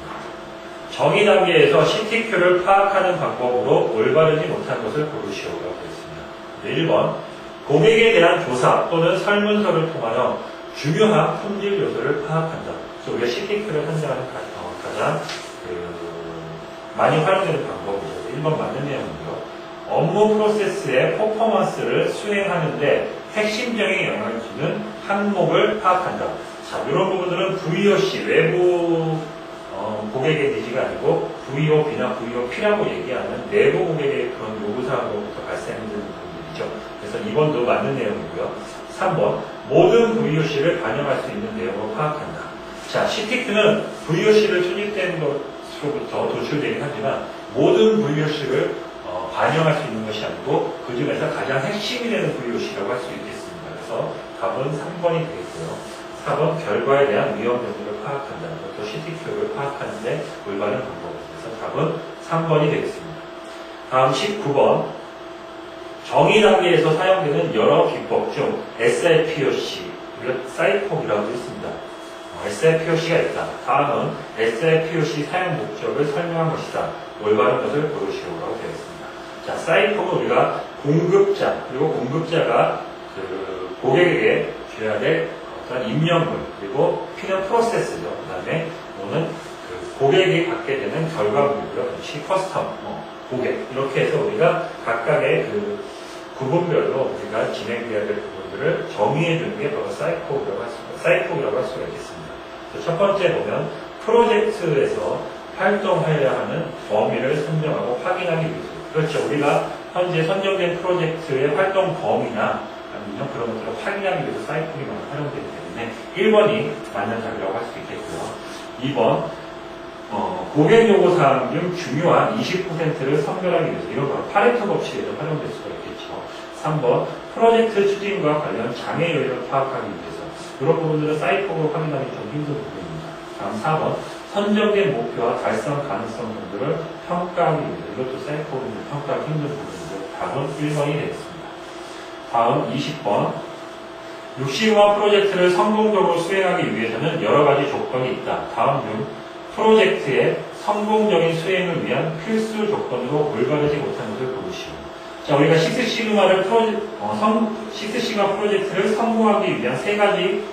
정의 단계에서 CTQ를 파악하는 방법으로 올바르지 못한 것을 고르시오라고 되어 있습니다. 1번 고객에 대한 조사 또는 설문서를 통하여 중요한 품질 요소를 파악한다. 그래서 우리가 CTQ를 선정하는 가장 많이 활용되는 방법이죠. 1번 맞는 내용이고요. 업무 프로세스의 퍼포먼스를 수행하는데 핵심적인 영향을 주는 항목을 파악한다. 자, 이런 부분들은 VOC, 외부 고객의 니즈가 아니고 VOB나 VOP라고 얘기하는 내부 고객의 그런 요구사항으로부터 발생되는 부분들이죠. 그래서 2번도 맞는 내용이고요. 3번, 모든 VOC를 반영할 수 있는 내용을 파악한다. 자, CTQ는 VOC를 투입된 것으로부터 도출되긴 하지만 모든 VOC를 반영할 수 있는 것이 아니고 그 중에서 가장 핵심이 되는 VOC라고 할 수 있겠습니다. 그래서 답은 3번이 되겠고요. 4번, 결과에 대한 위험 정도를 파악한다. 또 CTQ를 파악하는데 올바른 방법입니다. 답은 3번이 되겠습니다. 다음 19번, 정의 단계에서 사용되는 여러 기법 중 SIPOC, 우리가 사이폭이라고 했습니다. SIPOC가 있다. 다음은 SIPOC 사용 목적을 설명한 것이다. 올바른 것을 고르시오라고 되어 있습니다. 자, 사이폭은 우리가 공급자, 그리고 공급자가 그 고객에게 줘야 될 어떤 입력물, 그리고 피는 프로세스죠. 그 다음에 오는 그 고객이 갖게 되는 결과물이고요. 역시 커스텀, 고객. 이렇게 해서 우리가 각각의 그 구분별로 우리가 진행해야 될 부분들을 정의해 주는 게 바로 사이폭이라고 할 수가 있겠습니다. 첫 번째 보면 프로젝트에서 활동해야 하는 범위를 선정하고 확인하기 위해서. 그렇죠. 우리가 현재 선정된 프로젝트의 활동 범위나 아니면 그런 것들을 확인하기 위해서 사이클이 많이 활용되기 때문에 1번이 맞는 답이라고 할 수 있겠고요. 2번 고객 요구사항 중 중요한 20%를 선별하기 위해서 이런 바로 파레토 법칙에도 활용될 수가 있겠죠. 3번 프로젝트 추진과 관련 장애 요인을 파악하기 위해서 이런 부분들은 사이클로 확인하기 좀 힘든 부분입니다. 다음 4번 선정된 목표와 달성 가능성 정도를 평가하기 위해서 이것도 사이클로 평가하기 힘든 부분인데 답은 1번이 되겠습니다. 다음 20번 육시화 프로젝트를 성공적으로 수행하기 위해서는 여러 가지 조건이 있다. 다음 중 프로젝트의 성공적인 수행을 위한 필수 조건으로 올바르지 못한 것을 고르시오. 자, 우리가 식스시그마 프로젝트를 성공하기 위한 세 가지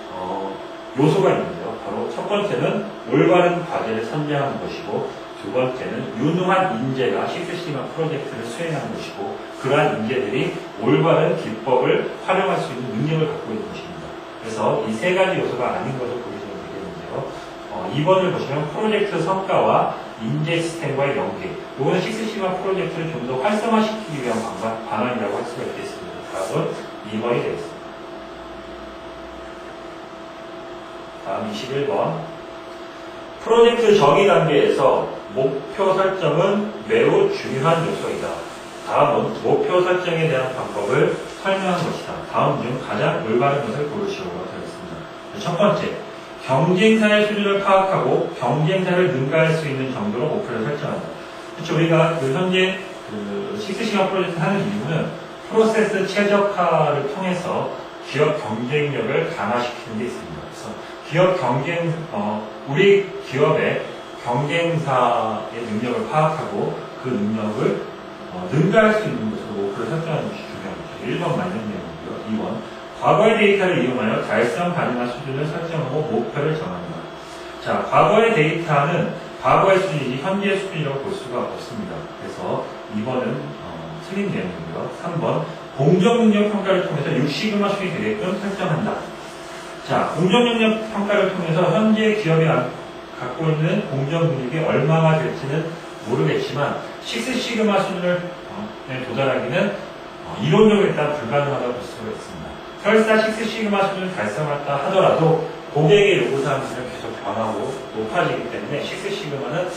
요소가 있는데요. 바로 첫 번째는 올바른 과제를 선정하는 것이고, 두 번째는 유능한 인재가 식스시그마 프로젝트를 수행하는 것이고, 그러한 인재들이 올바른 기법을 활용할 수 있는 능력을 갖고 있는 것입니다. 그래서 이 세 가지 요소가 아닌 것을 보시면 되겠는데요. 2번을 보시면 프로젝트 성과와 인재 시스템과의 연계. 이거는 식스시그마 프로젝트를 좀 더 활성화시키기 위한 방안이라고 할 수가 있겠습니다. 답은 2번이 되겠습니다. 다음 21번. 프로젝트 정의 단계에서 목표 설정은 매우 중요한 요소이다. 다음은 목표 설정에 대한 방법을 설명한 것이다. 다음 중 가장 올바른 것을 고르시오가 되겠습니다. 첫 번째, 경쟁사의 수준을 파악하고 경쟁사를 능가할 수 있는 정도로 목표를 설정한다. 그렇죠. 우리가 현재 식스시그마 프로젝트 하는 이유는 프로세스 최적화를 통해서 기업 경쟁력을 강화시키는 데 있습니다. 그래서 우리 기업의 경쟁사의 능력을 파악하고 그 능력을 능가할 수 있는 것으로 목표를 설정하는 것이 중요합니다. 1번 맞는 내용이고요. 2번 과거의 데이터를 이용하여 달성 가능한 수준을 설정하고 목표를 정합니다. 자, 과거의 데이터는 과거의 수준이지 현재의 수준이라고 볼 수가 없습니다. 그래서 2번은 틀린 내용이고요. 3번 공정능력 평가를 통해서 6시그마 수준이 되게끔 설정한다. 자, 공정능력 평가를 통해서 현재 기업이 갖고 있는 공정능력이 얼마나 될지는 모르겠지만 식스시그마 수준을 도달하기는 이론적으로 일단 불가능하다고 볼 수가 있습니다. 설사 식스시그마 수준을 달성했다 하더라도 고객의 요구사항들은 계속 변하고 높아지기 때문에 식스시그마는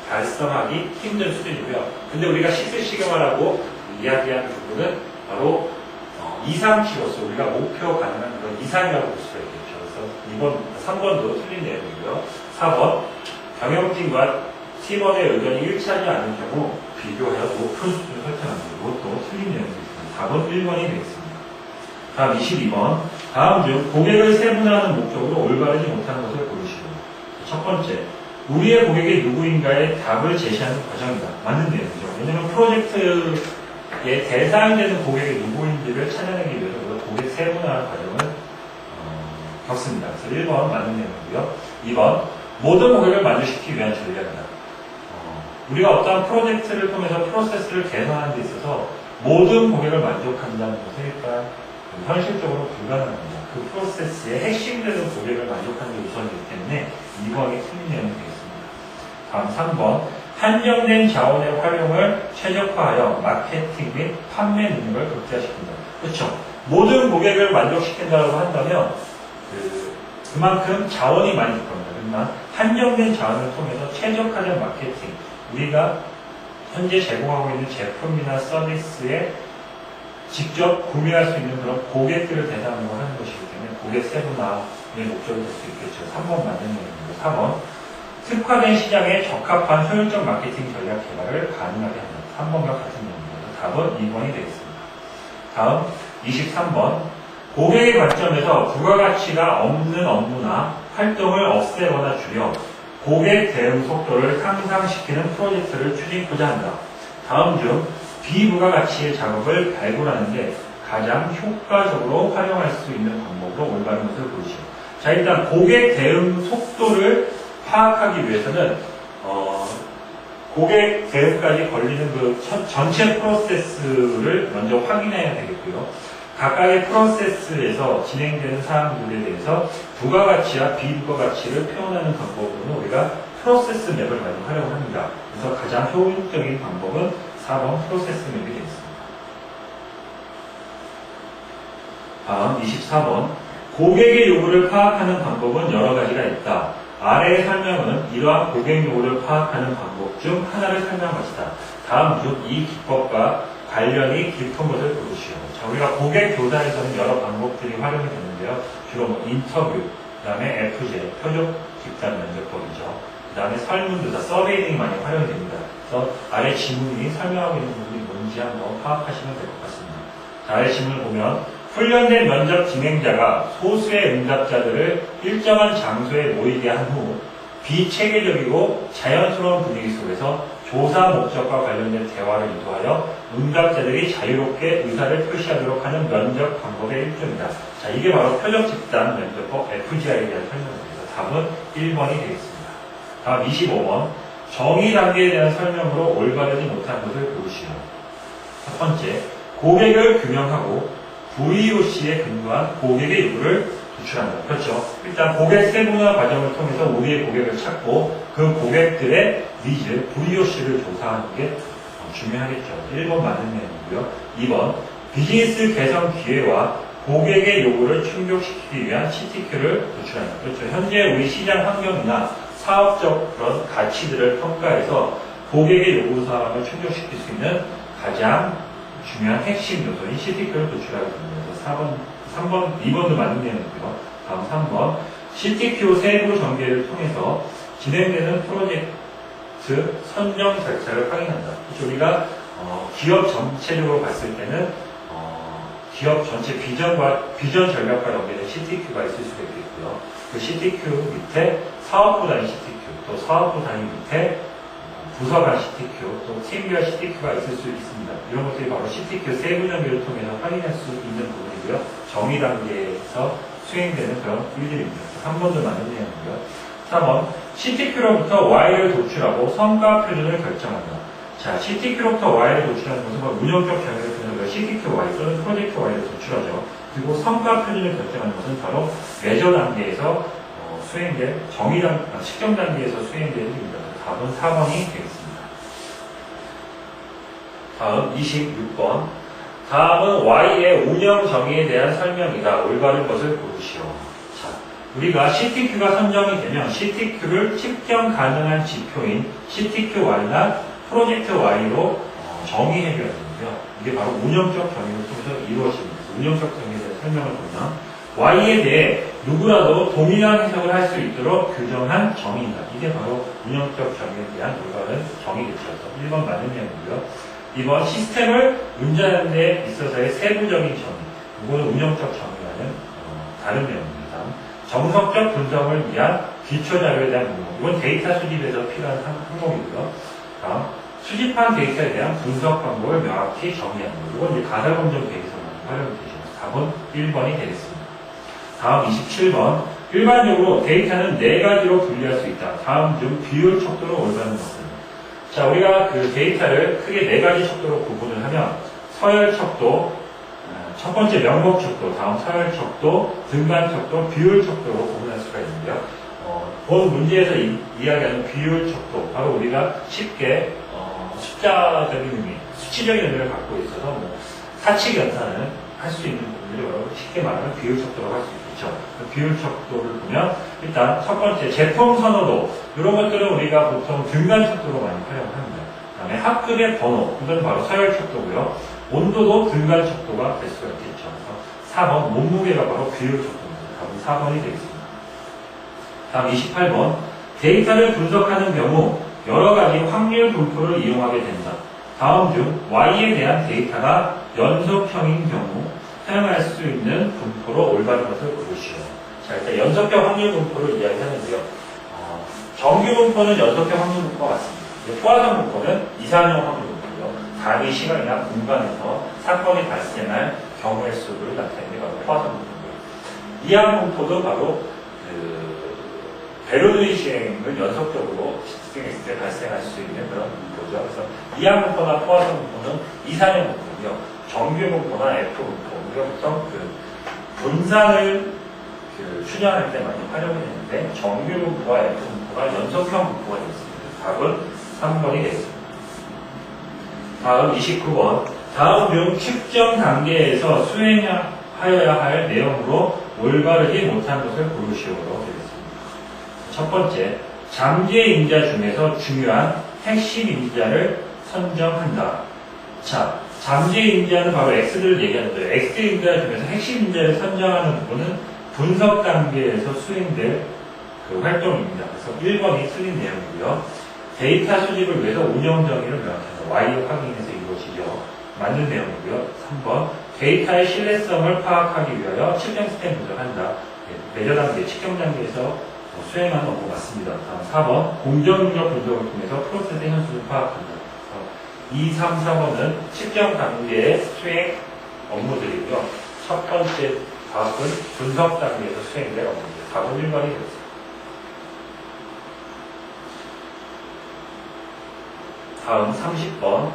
달성하기 힘든 수준이고요. 근데 우리가 식스시그마라고 이야기하는 부분은 바로 이상치로서 우리가 목표 가능한 그런 이상이라고 볼 수가 있겠죠. 그래서 3번도 틀린 내용이고요. 4번 경영진과 팀원의 의견이 일치하지 않는 경우 비교하여 높은 수준을 설정합니다. 이것도 틀린 내용이 있습니다. 답은 1번이 되겠습니다. 다음 22번. 다음 중 고객을 세분화하는 목적으로 올바르지 못하는 것을 고르시오. 첫 번째, 우리의 고객이 누구인가의 답을 제시하는 과정이다. 맞는 내용이죠. 왜냐하면 프로젝트의 대상이 되는 고객이 누구인지를 찾아내기 위해서 우리가 고객 세분화하는 과정을 겪습니다. 그래서 1번 맞는 내용이고요. 2번, 모든 고객을 만족시키기 위한 전략이다. 우리가 어떠한 프로젝트를 통해서 프로세스를 개선하는 데 있어서 모든 고객을 만족한다는 것은 일단 현실적으로 불가능합니다. 그 프로세스의 핵심되는 고객을 만족하는 게 우선이기 때문에 2번이 틀린 내용이 되겠습니다. 다음 3번. 한정된 자원의 활용을 최적화하여 마케팅 및 판매 능력을 극대화시킨다. 그렇죠. 모든 고객을 만족시킨다고 한다면 그만큼 자원이 많이 들 겁니다. 그러나 한정된 자원을 통해서 최적화된 마케팅, 우리가 현재 제공하고 있는 제품이나 서비스에 직접 구매할 수 있는 그런 고객들을 대상으로 하는 것이기 때문에 고객 세분화의 목적이 될 수 있겠죠. 3번 맞는 내용입니다. 4번. 특화된 시장에 적합한 효율적 마케팅 전략 개발을 가능하게 한다. 3번과 같은 내용입니다. 답은 2번이 되겠습니다. 다음 23번. 고객의 관점에서 부가가치가 없는 업무나 활동을 없애거나 줄여 고객 대응 속도를 향상시키는 프로젝트를 추진하고자 한다. 다음 중 비부가가치의 작업을 발굴하는데 가장 효과적으로 활용할 수 있는 방법으로 올바른 것을 고르시오. 자, 일단 고객 대응 속도를 파악하기 위해서는 고객 대응까지 걸리는 그 전체 프로세스를 먼저 확인해야 되겠고요. 각각의 프로세스에서 진행되는 사항들에 대해서 부가가치와 비부가가치를 표현하는 방법으로는 우리가 프로세스 맵을 활용하려고 합니다. 그래서 가장 효율적인 방법은 4번 프로세스 맵이 되겠습니다. 다음 24번. 고객의 요구를 파악하는 방법은 여러 가지가 있다. 아래의 설명은 이러한 고객 요구를 파악하는 방법 중 하나를 설명한 것이다. 다음 중 이 기법과 관련이 깊은 것을 고르시오. 자, 우리가 고객 교사에서는 여러 방법들이 활용이 되는데요. 주로 인터뷰, 그 다음에 FJ, 표적 집단 면접법이죠. 그 다음에 설문조사, 서베이 등이 많이 활용이 됩니다. 그래서 아래 지문이 설명하고 있는 부분이 뭔지 한번 파악하시면 될 것 같습니다. 자, 아래 지문을 보면 훈련된 면접 진행자가 소수의 응답자들을 일정한 장소에 모이게 한 후 비체계적이고 자연스러운 분위기 속에서 조사 목적과 관련된 대화를 유도하여 응답자들이 자유롭게 의사를 표시하도록 하는 면접 방법의 일종이다. 자, 이게 바로 표적 집단 면접법 FGI에 대한 설명입니다. 답은 1번이 되겠습니다. 다음 25번. 정의 단계에 대한 설명으로 올바르지 못한 것을 고르시오. 첫 번째, 고객을 규명하고 VOC에 근거한 고객의 요구를 도출한다. 그렇죠. 일단 고객 세분화 과정을 통해서 우리의 고객을 찾고 그 고객들의 니즈, VOC를 조사하는 게 중요하겠죠. 1번 맞는 내용이고요. 2번, 비즈니스 개선 기회와 고객의 요구를 충족시키기 위한 CTQ를 도출한다. 그렇죠. 현재 우리 시장 환경이나 사업적 그런 가치들을 평가해서 고객의 요구사항을 충족시킬 수 있는 가장 중요한 핵심 요소인 CTQ를 도출하게 됩니다. 그래서 3번, 2번도 맞는 내용이고요. 다음 3번. CTQ 세부 전개를 통해서 진행되는 프로젝트 선정 절차를 확인한다. 그렇죠. 우리가 기업 전체적으로 봤을 때는 기업 전체 비전 전략과 연계된 CTQ가 있을 수가 있겠고요. 그 CTQ 밑에 사업부 단위 CTQ, 또 사업부 단위 밑에 부서 간 CTQ, 또 팀별 CTQ가 있을 수 있습니다. 이런 것들이 바로 CTQ 세부 전개를 통해서 확인할 수 있는 부분이고요. 정의 단계에서 수행되는 그런 일들입니다. 3번도 맞는 내용이고요. 4번, CTQ로부터 Y를 도출하고 성과 표준을 결정한다. 자, CTQ로부터 Y를 도출하는 것은 운영적 경영을 통해서 CTQ Y 또는 프로젝트 Y를 도출하죠. 그리고 성과 표준을 결정하는 것은 바로 매저 단계에서 수행될 측정 단계에서 수행될 일입니다. 답은 4번이 되겠습니다. 다음 26번. 다음은 Y의 운영 정의에 대한 설명이다. 올바른 것을 고르시오. 자, 우리가 CTQ가 선정이 되면 CTQ를 측정 가능한 지표인 CTQY나 프로젝트 Y로 정의해줘야 되는데요. 이게 바로 운영적 정의를 통해서 이루어집니다. 운영적 정의에 대한 설명을 보면 Y에 대해 누구라도 동일한 해석을 할 수 있도록 규정한 정의다. 이게 바로 운영적 정의에 대한 올바른 정의겠죠. 1번 맞는 내용이고요. 2번 시스템을 운전하는 데 있어서의 세부적인 정의. 이거는 운영적 정의와는 다른 내용입니다. 정석적 분석을 위한 기초 자료에 대한 목록. 이건 데이터 수집에서 필요한 항목이고요. 다음, 수집한 데이터에 대한 분석 방법을 명확히 정의하는 것. 이건 이제 가설 검정 데이터만 활용이 되죠. 답은 1번이 되겠습니다. 다음 27번. 일반적으로 데이터는 4가지로 분류할 수 있다. 다음 중 비율 척도로 올바른 것은. 자, 우리가 그 데이터를 크게 4가지 척도로 구분을 하면 서열 척도, 첫 번째 명목 척도, 다음 서열 척도, 등간 척도, 비율 척도로 구분할 수가 있는데요. 본 문제에서 이야기하는 비율 척도, 바로 우리가 쉽게 숫자적인 의미, 수치적인 의미를 갖고 있어서 사칙 연산을 할 수 있는 부분들이 바로 쉽게 말하면 비율 척도라고 할 수 있겠죠. 그 비율 척도를 보면 일단 첫 번째 제품 선호도, 이런 것들은 우리가 보통 등간 척도로 많이 활용합니다. 그 다음에 학급의 번호, 이건 바로 서열 척도고요. 온도도 등간 척도가 될 수가 있겠죠. 그래서 4번 몸무게가 바로 비율 척도입니다. 답은 4번이 되겠습니다. 다음 28번 데이터를 분석하는 경우 여러 가지 확률 분포를 이용하게 된다. 다음 중 Y에 대한 데이터가 연속형인 경우 사용할 수 있는 분포로 올바른 것을 고르시오. 자, 일단 연속형 확률 분포를 이야기하는데요. 정규 분포는 연속형 확률 분포가 맞습니다. 포화성 분포는 이산형 확률 분포고요. 단위 시간이나 공간에서 사건이 발생할 경우의 수를 나타내는 게 바로 포화성 분포고요. 이항 분포도 바로 베르누이 시행을 연속적으로 집행했을 때 발생할 수 있는 그런 분포죠. 그래서 이항 분포나 포화성 분포는 이산형 분포고요. 정규 분포나 F 분포, 우리가 보통 분산을 추정할 때 많이 활용이 되는데 정규 분포와 F 분포가 연속형 분포가 되겠습니다. 답은 3번이 되겠습니다. 다음 29번. 다음 중 측정 단계에서 수행하여야 할 내용으로 올바르지 못한 것을 고르시오로 되겠습니다. 첫 번째, 잠재 인자 중에서 중요한 핵심 인자를 선정한다. 자, 잠재 인자는 바로 X를 얘기하는데요. X 인자 중에서 핵심 인자를 선정하는 부분은 분석 단계에서 수행될 그 활동입니다. 그래서 1번이 틀린 내용이고요. 데이터 수집을 위해서 운영 정의를 명확하다. Y 확인에서 이루어지죠. 맞는 내용이고요. 3번, 데이터의 신뢰성을 파악하기 위하여 측정 시스템 분석한다. 매저 단계, 측정 단계에서 수행하는 업무 맞습니다. 다음 4번, 공정력 분석을 통해서 프로세스의 현수를 파악한다. 2, 3, 4번은 측정 단계의 수행 업무들이고요. 첫 번째 답은 분석 단계에서 수행될 업무입니다. 답은 1번이 되겠습니다. 다음 30번.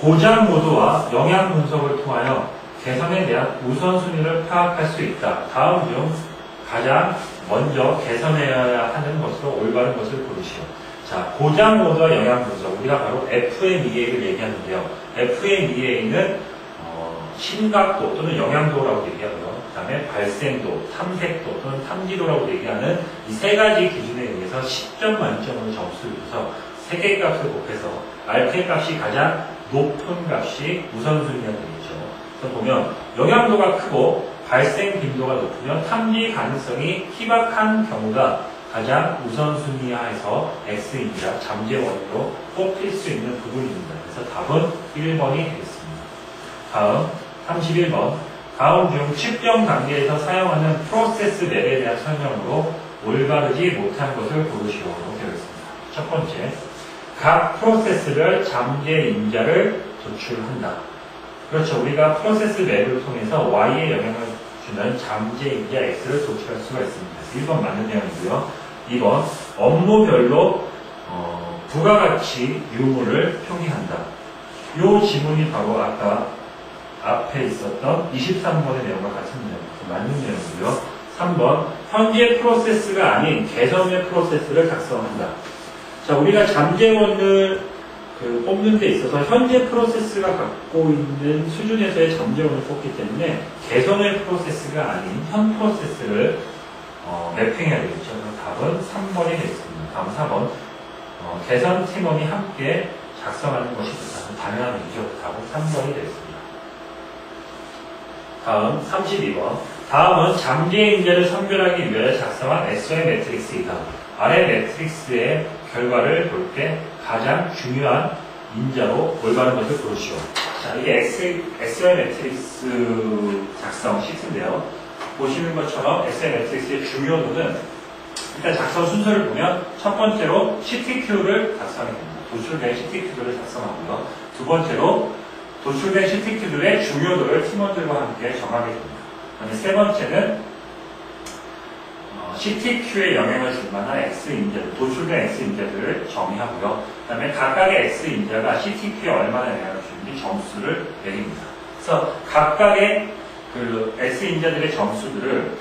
고장 모드와 영향 분석을 통하여 개선에 대한 우선순위를 파악할 수 있다. 다음 중 가장 먼저 개선해야 하는 것으로 올바른 것을 고르시오. 자, 고장 모드와 영향 분석. 우리가 바로 FMEA를 얘기하는데요. FMEA는 심각도 또는 영향도라고 얘기하고요. 그 다음에 발생도, 탐색도 또는 탐지도라고 얘기하는 이 세 가지 기준에 의해서 10점 만점으로 점수를 줘서 3개 값을 곱해서 RPM 값이 가장 높은 값이 우선순위가 되겠죠. 그래서 보면 영향도가 크고 발생 빈도가 높으면 탐지 가능성이 희박한 경우가 가장 우선순위하에서 X인자 잠재 원인으로 뽑힐 수 있는 부분입니다. 그래서 답은 1번이 되겠습니다. 다음 31번. 다음 중 측정 단계에서 사용하는 프로세스 맵에 대한 설명으로 올바르지 못한 것을 고르시오로 되어 있습니다. 첫 번째, 각 프로세스별 잠재 인자를 도출한다. 그렇죠. 우리가 프로세스 맵을 통해서 Y에 영향을 주는 잠재 인자 X를 도출할 수가 있습니다. 1번 맞는 내용이고요. 2번, 업무별로 부가가치 유무를 표기한다. 이 지문이 바로 아까 앞에 있었던 23번의 내용과 같은 내용, 맞는 내용이고요. 3번, 현재 프로세스가 아닌 개선의 프로세스를 작성한다. 자, 우리가 잠재원을 뽑는 데 있어서 현재 프로세스가 갖고 있는 수준에서의 잠재원을 뽑기 때문에 개선의 프로세스가 아닌 현 프로세스를 매핑해야 되겠죠. 답은 3번이 되겠습니다. 다음 4번, 개선 팀원이 함께 작성하는 것이 당연한 얘기죠. 답은 3번이 되겠습니다. 다음 32번. 다음은 잠재 인자를 선별하기 위하여 작성한 SOM 매트릭스이다. 아래 매트릭스의 결과를 볼 때 가장 중요한 인자로 올바른 것을 고르시오. 자, 이게 SOM 매트릭스 작성 시트인데요. 보시는 것처럼 SOM 매트릭스의 중요도는 일단 작성 순서를 보면 첫 번째로 CTQ를 작성하게 됩니다. 도출된 CTQ들을 작성하고요. 두 번째로 도출된 CTQ들의 중요도를 팀원들과 함께 정하게 됩니다. 그다음에 세 번째는 CTQ에 영향을 줄 만한 X인자들, 도출된 X인자들을 정의하고요. 그 다음에 각각의 X인자가 CTQ에 얼마나 영향을 주는지 점수를 매깁니다. 그래서 각각의 그 X인자들의 점수들을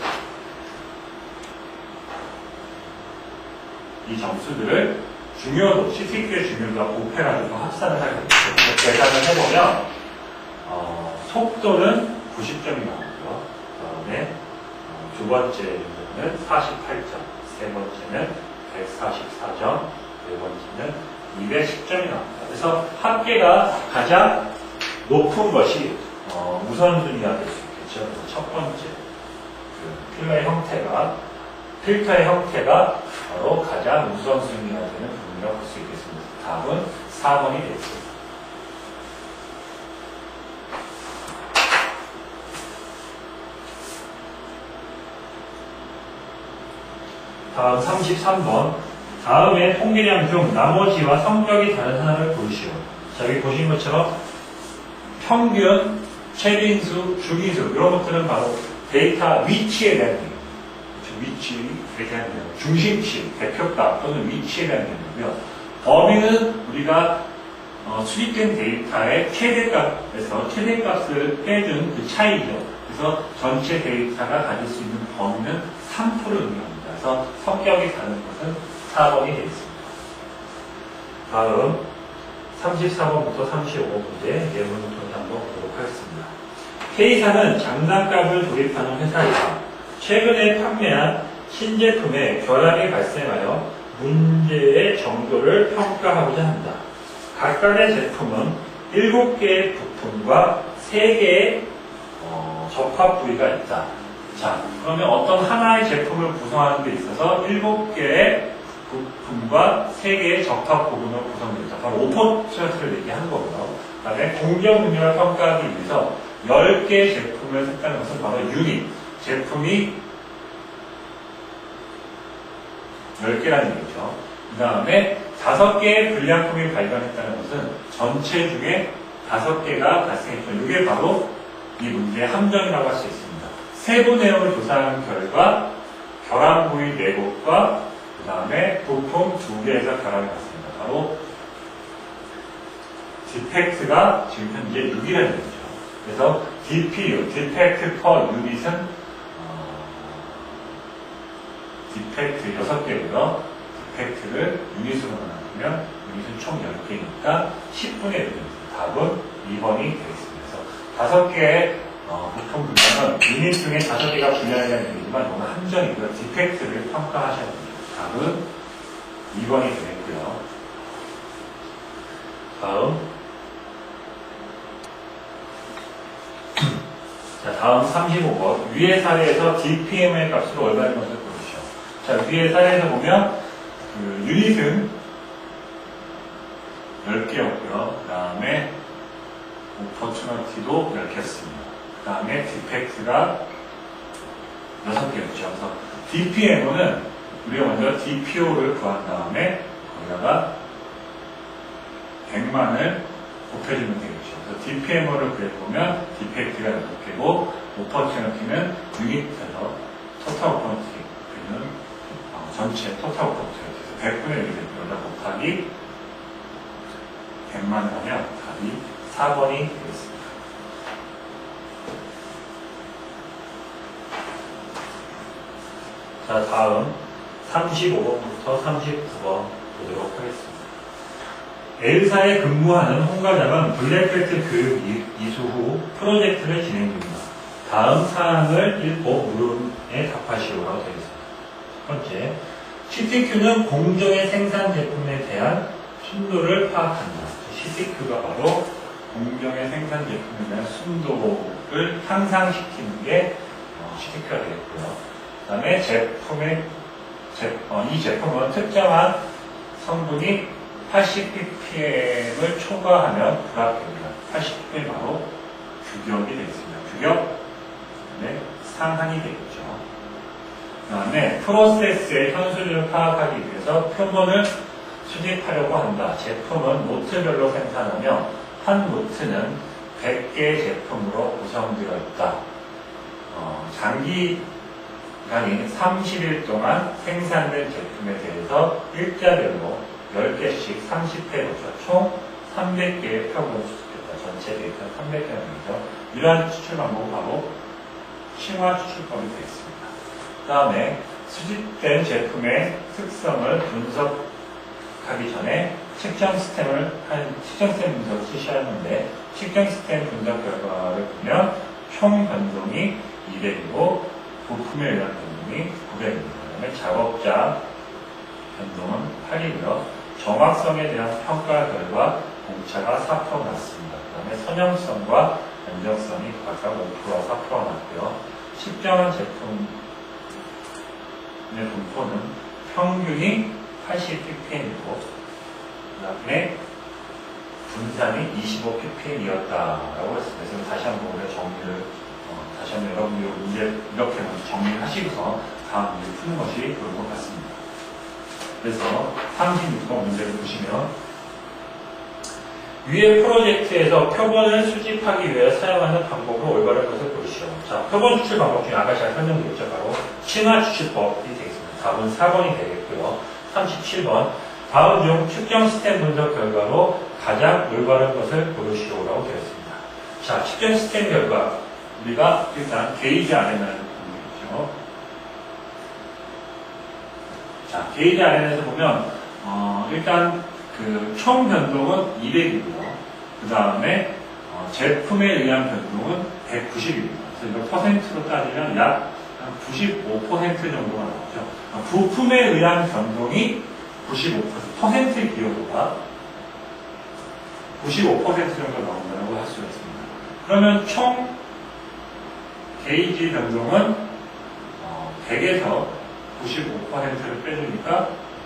이 점수들을 중요도, CTQ의 중요도와 곱해가지고 합산을 하게 됩니다. 계산을 해보면 속도는 90점이 나오고요. 그 다음에 두 번째는 48점, 세 번째는 144점, 네 번째는 210점이 나옵니다. 그래서 합계가 가장 높은 것이 우선순위가 될 수 있겠죠. 첫 번째, 필터의 형태가 바로 가장 우선순위가 되는 부분이라고 볼 수 있겠습니다. 답은 4번이 되겠습니다. 다음 33번. 다음의 통계량 중 나머지와 성격이 다른 하나를 고르시오. 자, 여기 보신 것처럼 평균, 최빈수, 중위수 이런 것들은 바로 데이터 위치에 대한 개념. 위치에 대한 개념. 중심치, 대표값 또는 위치에 대한 개념이고요. 범위는 우리가 수립된 데이터의 최대값에서 최대값을 빼준 그 차이죠. 그래서 전체 데이터가 가질 수 있는 범위는 3%를 의미합니다. 그래서 성격이 다른 것은 4번이 되겠습니다. 다음 34번부터 35번 문제 예문을 통해 한번 보도록 하겠습니다. K사는 장난감을 조립하는 회사이다. 최근에 판매한 신제품에 결함이 발생하여 문제의 정도를 평가하고자 한다. 각각의 제품은 7개의 부품과 3개의 접합 부위가 있다. 자, 그러면 어떤 하나의 제품을 구성하는 데 있어서 7개의 부품과 3개의 접합 부분으로 구성됩니다. 바로 오퍼튜니티를 얘기하는 거고요. 그 다음에 공정 능력을 평가하기 위해서 10개의 제품을 샀다는 것은 바로 유닛, 제품이 10개라는 얘기죠. 그 다음에 5개의 불량품이 발견했다는 것은 전체 중에 5개가 발생했죠. 이게 바로 이 문제의 함정이라고 할 수 있습니다. 세부 내용을 조사한 결과 결함 부위 4곳과 그 다음에 부품 2개에서 결함이 났습니다. 바로 디펙트가 지금 현재 6이라는 얘기죠. 그래서 DPU, 디펙트 per 유닛은 디펙트 6개고요. 디펙트를 유닛으로 나누면 유닛은 총 10개니까 10분의 1입니다. 답은 2번이 되겠습니다. 그래서 5개의 부품 분량은 유닛 중에 5개가 분량이라는 얘기지만 너무 함정이고요. 디펙트를 평가하셔야 됩니다. 답은 2번이 되겠고요. 다음 자, 다음 35번. 위의 사례에서 DPM의 값으로 올바른 것을 고르시오. 자, 위의 사례에서 보면 유닛은 10개였고요. 그 다음에 오퍼튜너티도 10개였습니다. 그 다음에 디펙트가 6개였죠. 그래서 DPM은 우리가 먼저 DPO를 구한 다음에 거기다가 100만을 곱해주면 되겠죠. 그래서 DPM을 구해보면 디펙트가 6개고 오퍼튜너티는 유닛에서 토탈 오퍼튜너티는 전체 토탈 오퍼튜너티에서 100분의 1이 됩니다. 곱하기 100만을 하면 답이 4번이 되겠습니다. 자, 다음 35번부터 39번 보도록 하겠습니다. L사에 근무하는 홍 과장은 블랙벨트 교육 이수 후 프로젝트를 진행 중입니다. 다음 사항을 읽고 물음에 답하시오라고 되어 있습니다. 첫 번째, CTQ는 공정의 생산 제품에 대한 순도를 파악한다. CTQ가 바로 공정의 생산 제품에 대한 순도 을 향상시키는 게 시티큐가 되겠고요. 그 다음에 이 제품은 특정한 성분이 80ppm을 초과하면 불합격입니다. 80ppm 바로 규격이 되겠습니다. 규격, 네, 상한이 되겠죠. 그 다음에 프로세스의 현수를 파악하기 위해서 표본을 수집하려고 한다. 제품은 노트별로 생산하며 한 노트는 100개의 제품으로 구성되어 있다. 장기간인 30일 동안 생산된 제품에 대해서 일자별로 10개씩 30회 거쳐 총 300개의 표본을 수집했다. 전체 데이터 300개입니다. 이러한 추출 방법은 바로 칭화 추출법이 되겠습니다. 그 다음에 수집된 제품의 특성을 분석하기 전에 측정 시스템 분석을 실시하는데 측정 시스템 분석 결과를 보면 총 변동이 200이고 부품에 의한 변동이 900입니다. 그 다음에 작업자 변동은 8이고요. 정확성에 대한 평가 결과 공차가 4% 났습니다. 그 다음에 선형성과 안정성이 각각 5%와 4% 났고요. 측정한 제품의 분포는 평균이 80ppm이고 그 다음에 분산이 25ppm이었다라고 했습니다. 그래서 다시 한번 우리가 정리를 다시 한번 여러분들 문제 이렇게 정리를 하시고서 다음 문제 푸는 것이 좋을 것 같습니다. 그래서 36번 문제를 보시면 위의 프로젝트에서 표본을 수집하기 위해 사용하는 방법으로 올바른 것을 보시오. 자, 표본 추출 방법 중에 아까 제가 설명드렸죠. 바로 칭화 추출법이 되겠습니다. 답은 4번이 되겠고요. 37번 다음 중 측정 시스템 분석 결과로 가장 올바른 것을 고르시오라고 되어 있습니다. 자, 측정 시스템 결과 우리가 일단 게이지 RN을 보겠죠. 자, 게이지 RN에서 보면 일단 그 총 변동은 200이고요. 그 다음에 제품에 의한 변동은 190입니다. 그래서 이걸 퍼센트로 따지면 약 95% 정도가 나오죠. 부품에 의한 변동이 95%, 퍼센트의 기여도가 95% 정도 나온다고 할 수가 있습니다. 그러면 총 게이지 변동은 100에서 95%를 빼주니까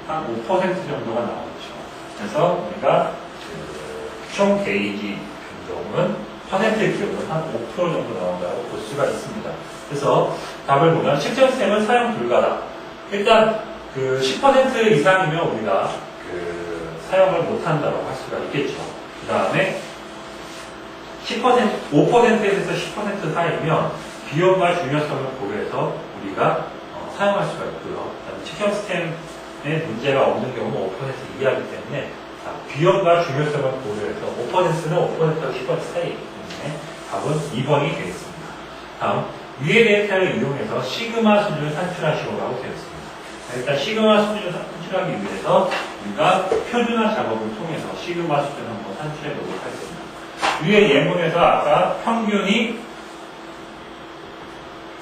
한 5% 정도가 나오죠. 그래서 우리가 총 게이지 변동은 퍼센트의 기여도는 한 5% 정도 나온다고 볼 수가 있습니다. 그래서 답을 보면 측정 시스템은 사용 불가다. 일단 그 10% 이상이면 우리가 사용을 못한다고 할 수가 있겠죠. 그 다음에 5%에서 10% 사이면 비용과 중요성을 고려해서 우리가 사용할 수가 있고요. 그다음에 측정 시스템에 문제가 없는 경우는 5% 이하이기 때문에 비용과 중요성을 고려해서 5%는 5%와 10% 사이이기 때문에 답은 2번이 되겠습니다. 다음 위의 데이터를 이용해서 시그마 수준을 산출하시오라고 되어 있습니다. 일단 시그마 수준을 산출하기 위해서 우리가 표준화 작업을 통해서 시그마 수준을 한번 산출해 보도록 하겠습니다. 위의 예문에서 아까 평균이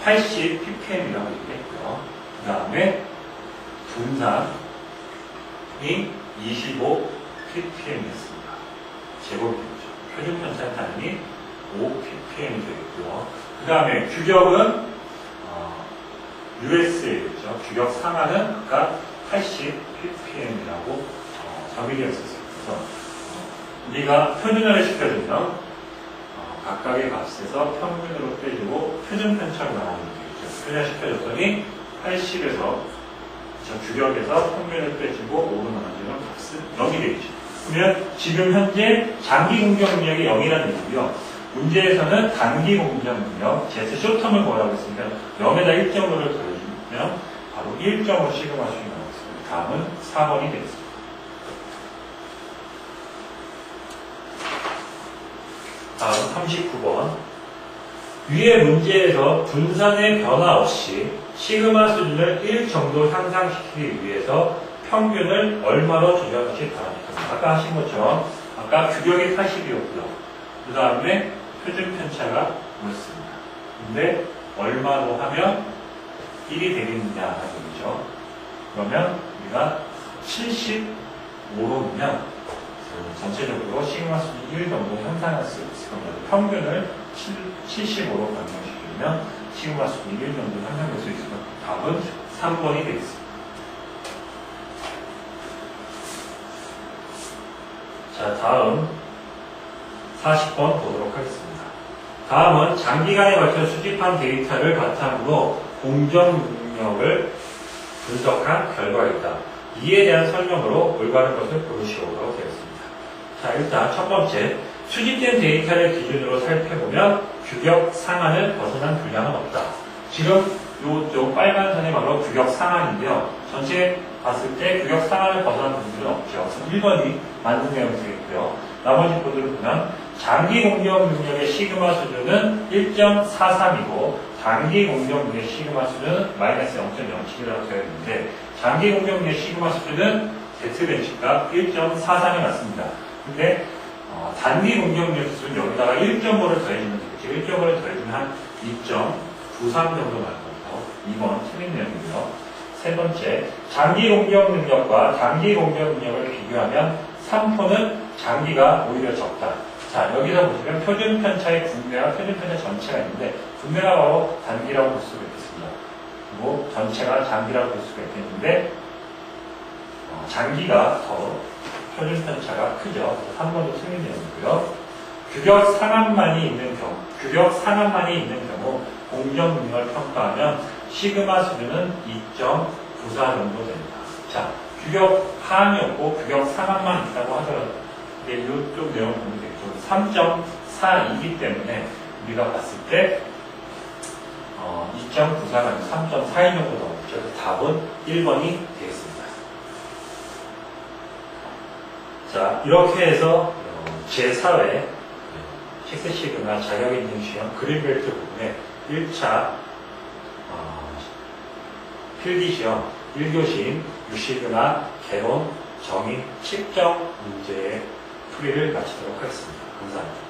80ppm이라고 얘기했고요. 그 다음에 분산이 25ppm이었습니다. 제곱이 되죠. 표준 편차의 단위 5ppm이 되겠고요. 그 다음에 규격은 USA겠죠. 규격 상한은 각각 80ppm이라고 정의되어 있었어요. 그래서 우리가 표준화를 시켜주면 각각의 값에서 평균으로 빼주고 표준 편차로 나오는 게 있죠. 표준화 시켜줬더니 80에서 규격에서 평균을 빼주고 5로 나눠주는 값은 0이 되겠죠. 그러면 지금 현재 장기 공정 능력이 0이라는 얘기고요. 문제에서는 단기 공정 능력, Z 쇼텀을 뭐라고 했으니까 0에다 1.5를 더해주면 바로 1.5 시그마 수준이 나오겠습니다. 다음은 4번이 되겠습니다. 다음 39번. 위의 문제에서 분산의 변화 없이 시그마 수준을 1 정도 향상시키기 위해서 평균을 얼마로 조정하시 바랍니다. 아까 하신 것처럼 아까 규격이 80이었고요. 그 다음에 표준 편차가 5였습니다. 근데 얼마로 하면 1이 되겠느냐 하는 얘기죠. 그러면 우리가 75로 넣으면 전체적으로 시그마 수준 1 정도 향상할 수 있을 겁니다. 평균을 75로 변경시키면 시그마 수준이 1 정도 향상될 수 있으면 답은 3번이 되겠습니다. 자, 다음 40번 보도록 하겠습니다. 다음은 장기간에 걸쳐 수집한 데이터를 바탕으로 공정 능력을 분석한 결과이다. 이에 대한 설명으로 올바른 것을 고르시오라고 되어 있습니다. 자, 일단 첫 번째, 수집된 데이터를 기준으로 살펴보면 규격 상한을 벗어난 분량은 없다. 지금 요 빨간 선이 바로 규격 상한인데요. 전체 봤을 때 규격 상한을 벗어난 부분은 없죠. 그래서 1번이 맞는 내용이 되겠고요. 나머지 부분을 보면 장기 공격 능력의 시그마 수준은 1.43이고 단기 공격 능력의 시그마 수준은 마이너스 0.07이라고 되어 있는데 장기 공격 능력의 시그마 수준은 Z벤치가 1.43이 맞습니다. 근데 단기 공격 능력 수준 여기다가 1.5를 더해주면 되겠죠. 1.5를 더해주면 한 2.93 정도 나올 거고 2번 틀린 내용이고요. 세 번째, 장기 공격 능력과 단기 공격 능력을 비교하면 3포는 장기가 오히려 적다. 자, 여기서 보시면 표준 편차의 분배와 표준 편차 전체가 있는데 분배가 바로 단기라고 볼 수가 있겠습니다. 그리고 전체가 장기라고 볼 수가 있겠는데 장기가 더 표준 편차가 크죠. 3번도 틀린 내용이고요. 규격 상한만이 있는 경우 공정 능력을 평가하면 시그마 수준은 2.94 정도 됩니다. 자, 규격 하한이었고 규격 상한만 있다고 하더라도 이쪽 내용 보면 되겠죠. 3.42이기 때문에 우리가 봤을 때 2.94가 아니라 3.42 정도 나오죠. 그래서 답은 1번이 되겠습니다. 자, 이렇게 해서 제4회 식스 시그마 자격인증 시험 그린벨트 부분의 1차 필기시험 1교시인 유시그마 개론 정의 측정 문제의 풀이를 마치도록 하겠습니다. 감사합니다.